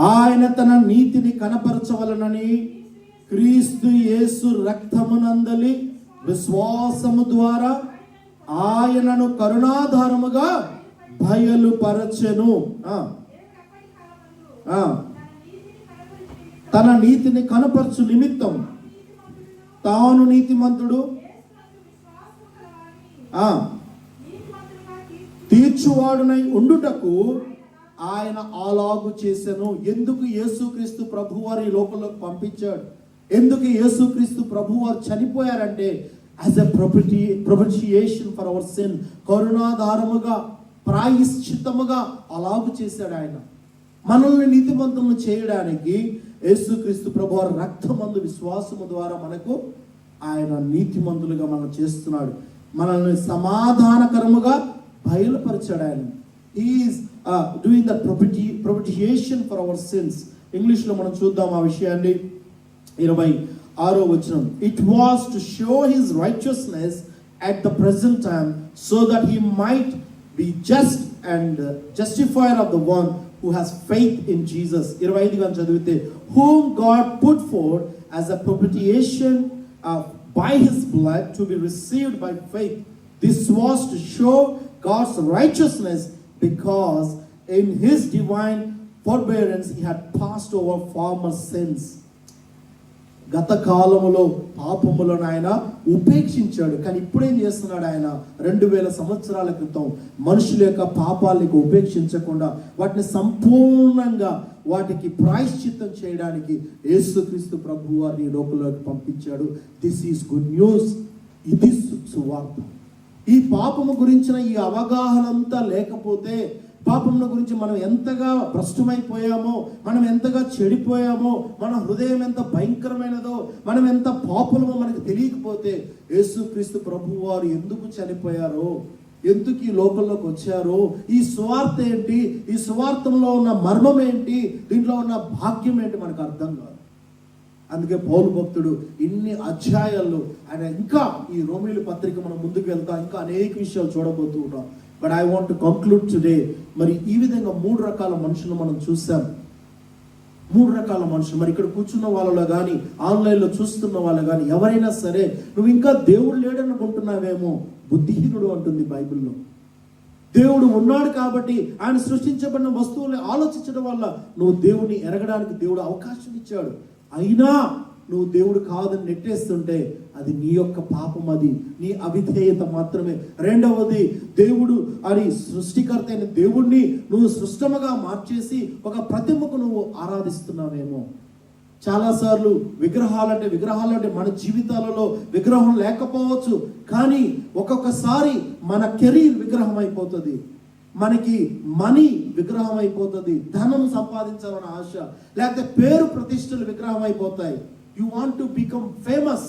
ఆయన తన నీతిని కనపరచవలనని క్రీస్తు యేసు రక్తమునందలి విశ్వాసము ద్వారా ఆయనను కరుణాధారముగా బయలుపరచెను. తన నీతిని కనపరచు నిమిత్తం తాను నీతిమంతుడు తీర్చువాడునై ఉండుటకు ఆయన అలాగు చేసెను. ఎందుకు యేసుక్రీస్తు ప్రభువారు ఈ లోకంలోకి పంపించాడు? ఎందుకు యేసుక్రీస్తు ప్రభువారు చనిపోయారంటే as a propitiation for our sin, కరుణాధారముగా, ప్రాయశ్చిత్తముగా అలాగు చేశాడు ఆయన. మనల్ని నీతిమంతులను చేయడానికి యేసుక్రీస్తు ప్రభువారు రక్తమందు విశ్వాసము ద్వారా మనకు ఆయన నీతిమంతులుగా మనం చేస్తున్నాడు. మనల్ని సమాధానకరముగా బయలుపరిచాడు ఆయన. He is doing the propitiation for our sins. English లో మనం చూద్దాం ఆ విషయాన్ని. 26వ వచనం, it was to show his righteousness at the present time so that he might be just and justifier of the one who has faith in Jesus. 25 గా చదివితే, whom God put forth as a propitiation by his blood to be received by faith. This was to show God's righteousness because in his divine forbearance he had passed over former sins. గత కాలములో పాపములను ఆయన ఉపేక్షించాడు, కానీ ఇప్పుడేం చేస్తున్నాడు ఆయన? 2000 సంవత్సరాల క్రితం మనుషుల యొక్క పాపాలకు ఉపేక్షించకుండా వాటిని సంపూర్ణంగా వాటికి ప్రాయశ్చిత్తం చేయడానికి యేసుక్రీస్తు ప్రభువు వారిని ఈ లోకంలోకి పంపించాడు. This is good news. ఇది సువార్త. ఈ పాపము గురించిన ఈ అవగాహన అంతా లేకపోతే, పాపముల గురించి మనం ఎంతగా భ్రష్టమైపోయామో, మనం ఎంతగా చెడిపోయామో, మన హృదయం ఎంత భయంకరమైనదో, మనం ఎంత పాపులమో మనకు తెలియకపోతే, యేసుక్రీస్తు ప్రభువు వారు ఎందుకు చనిపోయారో, ఎందుకు ఈ లోకంలోకి వచ్చారో, ఈ సువార్త ఏంటి, ఈ సువార్తంలో ఉన్న మర్మం ఏంటి, దీంట్లో ఉన్న భాగ్యం ఏంటి మనకు అర్థం కాదు. అందుకే పౌలు భక్తుడు ఇన్ని అధ్యాయాల్లో ఆయన ఇంకా ఈ రోమీయుల పత్రిక మనం ముందుకు వెళ్తాం, ఇంకా అనేక విషయాలు చూడబోతూ ఉంటాం. But I want to conclude today. మరి ఈ విధంగా 3 రకాల మనుషులు మనం చూసాం. 3 రకాల మనుషులు. మరి ఇక్కడ కూర్చున్న వాళ్ళలో కానీ, ఆన్లైన్లో చూస్తున్న వాళ్ళు కానీ, ఎవరైనా సరే నువ్వు ఇంకా దేవుడు లేడనుకుంటున్నావేమో, బుద్ధిహీనుడు అంటుంది బైబిల్లో. దేవుడు ఉన్నాడు కాబట్టి ఆయన సృష్టించబడిన వస్తువుల్ని ఆలోచించడం వల్ల నువ్వు దేవుని ఎరగడానికి దేవుడు అవకాశం ఇచ్చాడు. అయినా నువ్వు దేవుడు కాదని నెట్టేస్తుంటే అది నీ యొక్క పాపం, అది నీ అవిధేయత మాత్రమే. రెండవది, దేవుడు అని సృష్టికర్త అయిన దేవుణ్ణి నువ్వు సృష్టముగా మార్చేసి ఒక ప్రతిమకు నువ్వు ఆరాధిస్తున్నావేమో. చాలాసార్లు విగ్రహాలంటే మన జీవితాలలో విగ్రహం లేకపోవచ్చు, కానీ ఒక్కొక్కసారి మన కెరీర్ విగ్రహం అయిపోతుంది, మనకి మనీ విగ్రహం అయిపోతుంది, ధనం సంపాదించాలన్న ఆశ, లేకపోతే పేరు ప్రతిష్టలు విగ్రహం అయిపోతాయి. You want to become famous,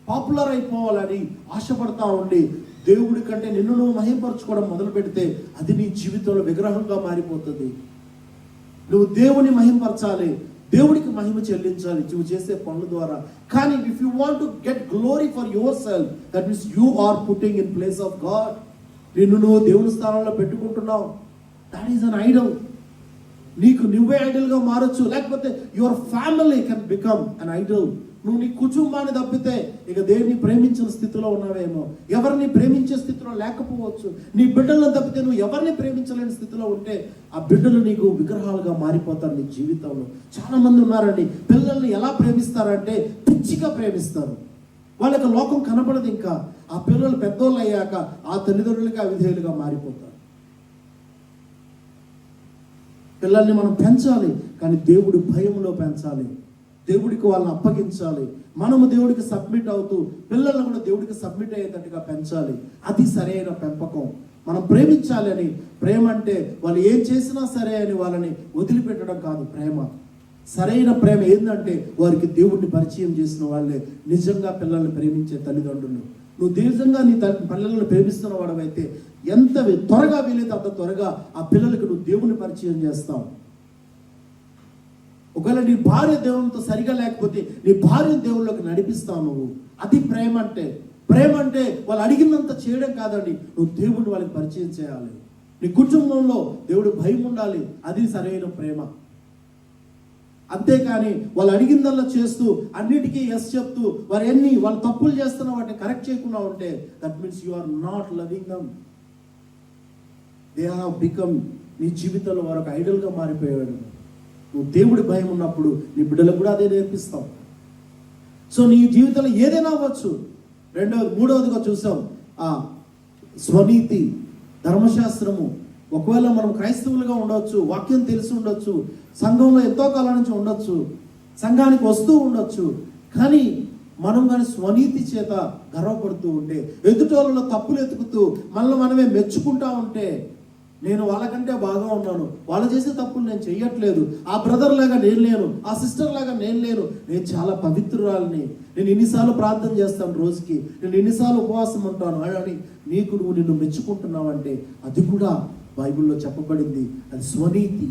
popular అయిపోవాలని ఆశపడతా ఉండి దేవుడి కంటే నిన్ను నువ్వు మహిమపరచుకోవడం మొదలు పెడితే అది నీ జీవితంలో విగ్రహంగా మారిపోతుంది. నువ్వు దేవుని మహిమపరచాలి, దేవుడికి మహిమ చెల్లించాలి నువ్వు చేసే పనుల ద్వారా. కానీ if you want to get glory for yourself, that means you are putting in place of God. నిన్ను నువ్వు దేవుని స్థానంలో పెట్టుకుంటున్నావు. That is an idol. నీకు నువ్వే ఐడల్గా మారచ్చు, లేకపోతే your family can become an idol. నువ్వు నీ కుటుంబాన్ని తప్పితే ఇక దేవుని ప్రేమించిన స్థితిలో ఉన్నావేమో, ఎవరిని ప్రేమించే స్థితిలో లేకపోవచ్చు. నీ బిడ్డలను తప్పితే నువ్వు ఎవరిని ప్రేమించలేని స్థితిలో ఉంటే ఆ బిడ్డలు నీకు విగ్రహాలుగా మారిపోతారు నీ జీవితంలో. చాలా మంది ఉన్నారండి, పిల్లల్ని ఎలా ప్రేమిస్తారంటే పిచ్చిగా ప్రేమిస్తారు. వాళ్ళకి లోకం కనపడదు. ఇంకా ఆ పిల్లలు పెద్దోళ్ళు అయ్యాక ఆ తల్లిదండ్రులకి అవిధేయులుగా మారిపోతారు. పిల్లల్ని మనం పెంచాలి, కానీ దేవుడి భయంలో పెంచాలి. దేవుడికి వాళ్ళని అప్పగించాలి. మనము దేవుడికి సబ్మిట్ అవుతూ పిల్లలను కూడా దేవుడికి సబ్మిట్ అయ్యేటట్టుగా పెంచాలి. అది సరైన పెంపకం. మనం ప్రేమించాలి అని, ప్రేమ అంటే వాళ్ళు ఏం చేసినా సరే అని వాళ్ళని వదిలిపెట్టడం కాదు ప్రేమ. సరైన ప్రేమ ఏంటంటే వారికి దేవుడిని పరిచయం చేసిన వాళ్ళే నిజంగా పిల్లల్ని ప్రేమించే తల్లిదండ్రులు. నువ్వు నిజంగా నీ పిల్లలను ప్రేమిస్తున్న వాడవైతే ఎంత త్వరగా వీలైతే అంత త్వరగా ఆ పిల్లలకు నువ్వు దేవుని పరిచయం చేస్తావు. ఒకవేళ నీ భార్య దేవునితో సరిగా లేకపోతే నీ భార్య దేవుళ్ళకి నడిపిస్తావు నువ్వు. అది ప్రేమ అంటే. ప్రేమ అంటే వాళ్ళు అడిగినంత చేయడం కాదండి, నువ్వు దేవుడిని వాళ్ళకి పరిచయం చేయాలి. నీ కుటుంబంలో దేవుడు భయం ఉండాలి. అది సరైన ప్రేమ. అంతేకాని వాళ్ళు అడిగిందల్లా చేస్తూ అన్నిటికీ ఎస్ చెప్తూ వాళ్ళు తప్పులు చేస్తున్న వాటిని కరెక్ట్ చేయకుండా ఉంటే that means you are not loving them. They have become, నీ జీవితంలో వారు ఒక ఐడల్గా మారిపోయాడు. నువ్వు దేవుడి భయం ఉన్నప్పుడు నీ బిడ్డలకు కూడా అదే నేర్పిస్తావు. సో నీ జీవితంలో ఏదైనా అవ్వచ్చు. మూడవదిగా చూసాం స్వనీతి, ధర్మశాస్త్రము. ఒకవేళ మనం క్రైస్తవులుగా ఉండొచ్చు, వాక్యం తెలిసి ఉండొచ్చు, సంఘంలో ఎంతో కాలం నుంచి ఉండొచ్చు, సంఘానికి వస్తూ ఉండొచ్చు, కానీ మనం కానీ స్వనీతి చేత గర్వపడుతూ ఉంటే, ఎదుటోళ్ళలో తప్పులు ఎతుకుతూ మనమే మెచ్చుకుంటా ఉంటే, నేను వాళ్ళకంటే బాగా ఉన్నాను, వాళ్ళు చేసే తప్పులు నేను చెయ్యట్లేదు, ఆ బ్రదర్ లాగా నేను లేను, ఆ సిస్టర్ లాగా నేను లేను, నేను చాలా పవిత్రురాలని, నేను ఎన్నిసార్లు ప్రార్థన చేస్తాను రోజుకి, నేను ఎన్నిసార్లు ఉపవాసం ఉంటాను అని నువ్వు నిన్ను మెచ్చుకుంటున్నావంటే అది కూడా బైబిల్లో చెప్పబడింది. అది స్వనీతి.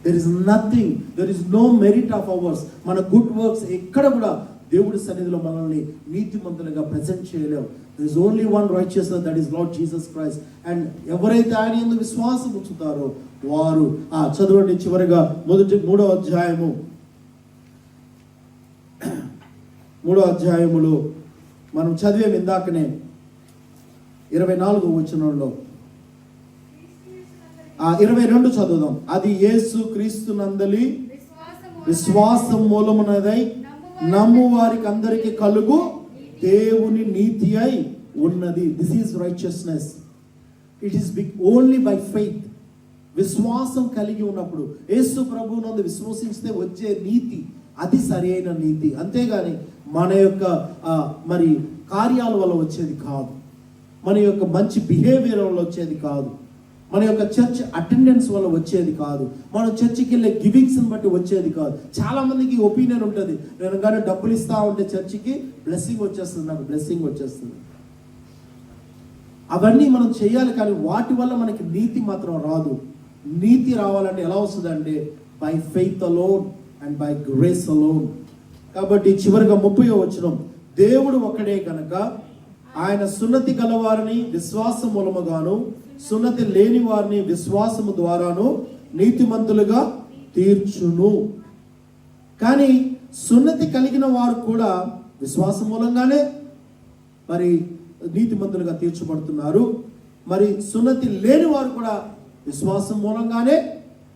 There is nothing, there is no merit of ours. మన గుడ్ వర్క్స్ ఎక్కడ కూడా దేవుడి సన్నిధిలో మనల్ని నీతిమంతులుగా ప్రెజెంట్ చేయలేవు. There is only one righteousness, that is Lord Jesus Christ. And ఎవరైతే ఆయన యందు విశ్వాసం ఉంచుతారో వారు చదవండి చివరిగా మూడో అధ్యాయములో మనం చదివే ఇందాకనే 24వ వచనంలో 22 చదువుదాం. అది యేసు క్రీస్తునందలి విశ్వాసం మూలమునదై నమ్ము వారికి అందరికి కలుగు దేవుని నీతి అయి ఉన్నది. This is righteousness. It is only by faith. విశ్వాసం కలిగి ఉన్నప్పుడు, యేసు ప్రభువునందు విశ్వసిస్తే వచ్చే నీతి, అది సరైన నీతి. అంతేగాని మన యొక్క మరి కార్యాల వల్ల వచ్చేది కాదు, మన యొక్క మంచి బిహేవియర్ వల్ల వచ్చేది కాదు, మన యొక్క చర్చ్ అటెండెన్స్ వల్ల వచ్చేది కాదు, మనం చర్చికి వెళ్ళే గివింగ్స్ని బట్టి వచ్చేది కాదు. చాలా మందికి ఒపీనియన్ ఉంటుంది, నేను కానీ డబ్బులు ఇస్తా ఉంటే చర్చికి బ్లెస్సింగ్ వచ్చేస్తుంది, నాకు బ్లెస్సింగ్ వచ్చేస్తుంది. అవన్నీ మనం చేయాలి, కానీ వాటి వల్ల మనకి నీతి మాత్రం రాదు. నీతి రావాలంటే ఎలా వస్తుంది అంటే by faith alone and by grace alone. కాబట్టి చివరిగా 30వ వచనం, దేవుడు ఒకడే కనుక ఆయన సున్నతి గలవారిని విశ్వాసం మూలముగాను సున్నతి లేని వారిని విశ్వాసము ద్వారాను నీతిమంతులుగా తీర్చును. కానీ సున్నతి కలిగిన వారు కూడా విశ్వాసం మూలంగానే మరి నీతిమంతులుగా తీర్చబడుతున్నారు. మరి సున్నతి లేని వారు కూడా విశ్వాసం మూలంగానే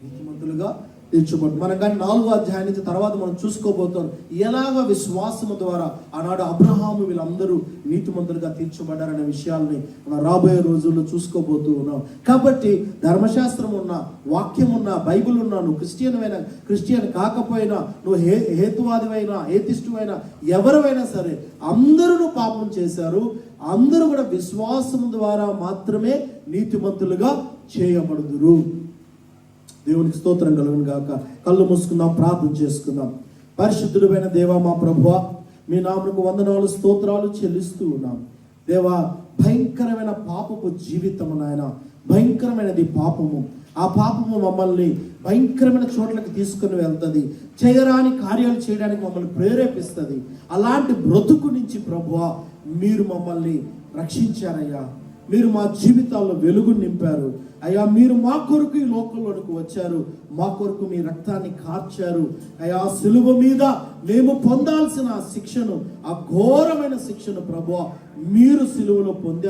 నీతిమంతులుగా తీర్చబడు. మనం కానీ 4వ అధ్యాయం నుంచి తర్వాత మనం చూసుకోబోతాం ఎలాగ విశ్వాసము ద్వారా ఆనాడు అబ్రహాము వీళ్ళందరూ నీతిమంతులుగా తీర్చబడ్డారనే విషయాల్ని మనం రాబోయే రోజుల్లో చూసుకోబోతూ ఉన్నాం. కాబట్టి ధర్మశాస్త్రం ఉన్నా, వాక్యం ఉన్నా, బైబిల్ ఉన్నా, నువ్వు క్రిస్టియన్ కాకపోయినా, నువ్వు హేతువాదివైనా, ఏతిష్టువైనా, ఎవరైనా సరే అందరూ పాపం చేశారు. అందరూ కూడా విశ్వాసం ద్వారా మాత్రమే నీతిమంతులుగా చేయబడుదురు. దేవునికి స్తోత్రం కలుగును గాక. కళ్ళు మూసుకుందాం, ప్రార్థన చేసుకుందాం. పరిశుద్ధుడైన దేవా, మా ప్రభువా, మీ నామమునకు వందనాలు స్తోత్రాలు చెల్లిస్తూ ఉన్నాం. దేవా, భయంకరమైన పాపపు జీవితము నాయన, భయంకరమైనది పాపము. ఆ పాపము మమ్మల్ని భయంకరమైన చోట్లకి తీసుకుని వెళ్తుంది, చేయరాని కార్యాలు చేయడానికి మమ్మల్ని ప్రేరేపిస్తుంది. అలాంటి బ్రతుకు నుంచి ప్రభువా మీరు మమ్మల్ని రక్షించారయ్యా. మీరు మా జీవితాల్లో వెలుగు నింపారు అయ్యా. మీరు మా కొరకు ఈ లోకంలోనికి వచ్చారు, మా కొరకు మీ రక్తాన్ని కార్చారు అయ్యా. సిలువ మీద మేము పొందాల్సిన ఆ శిక్షను, ఆ ఘోరమైన శిక్షను ప్రభువా మీరు సిలువలో పొందారు.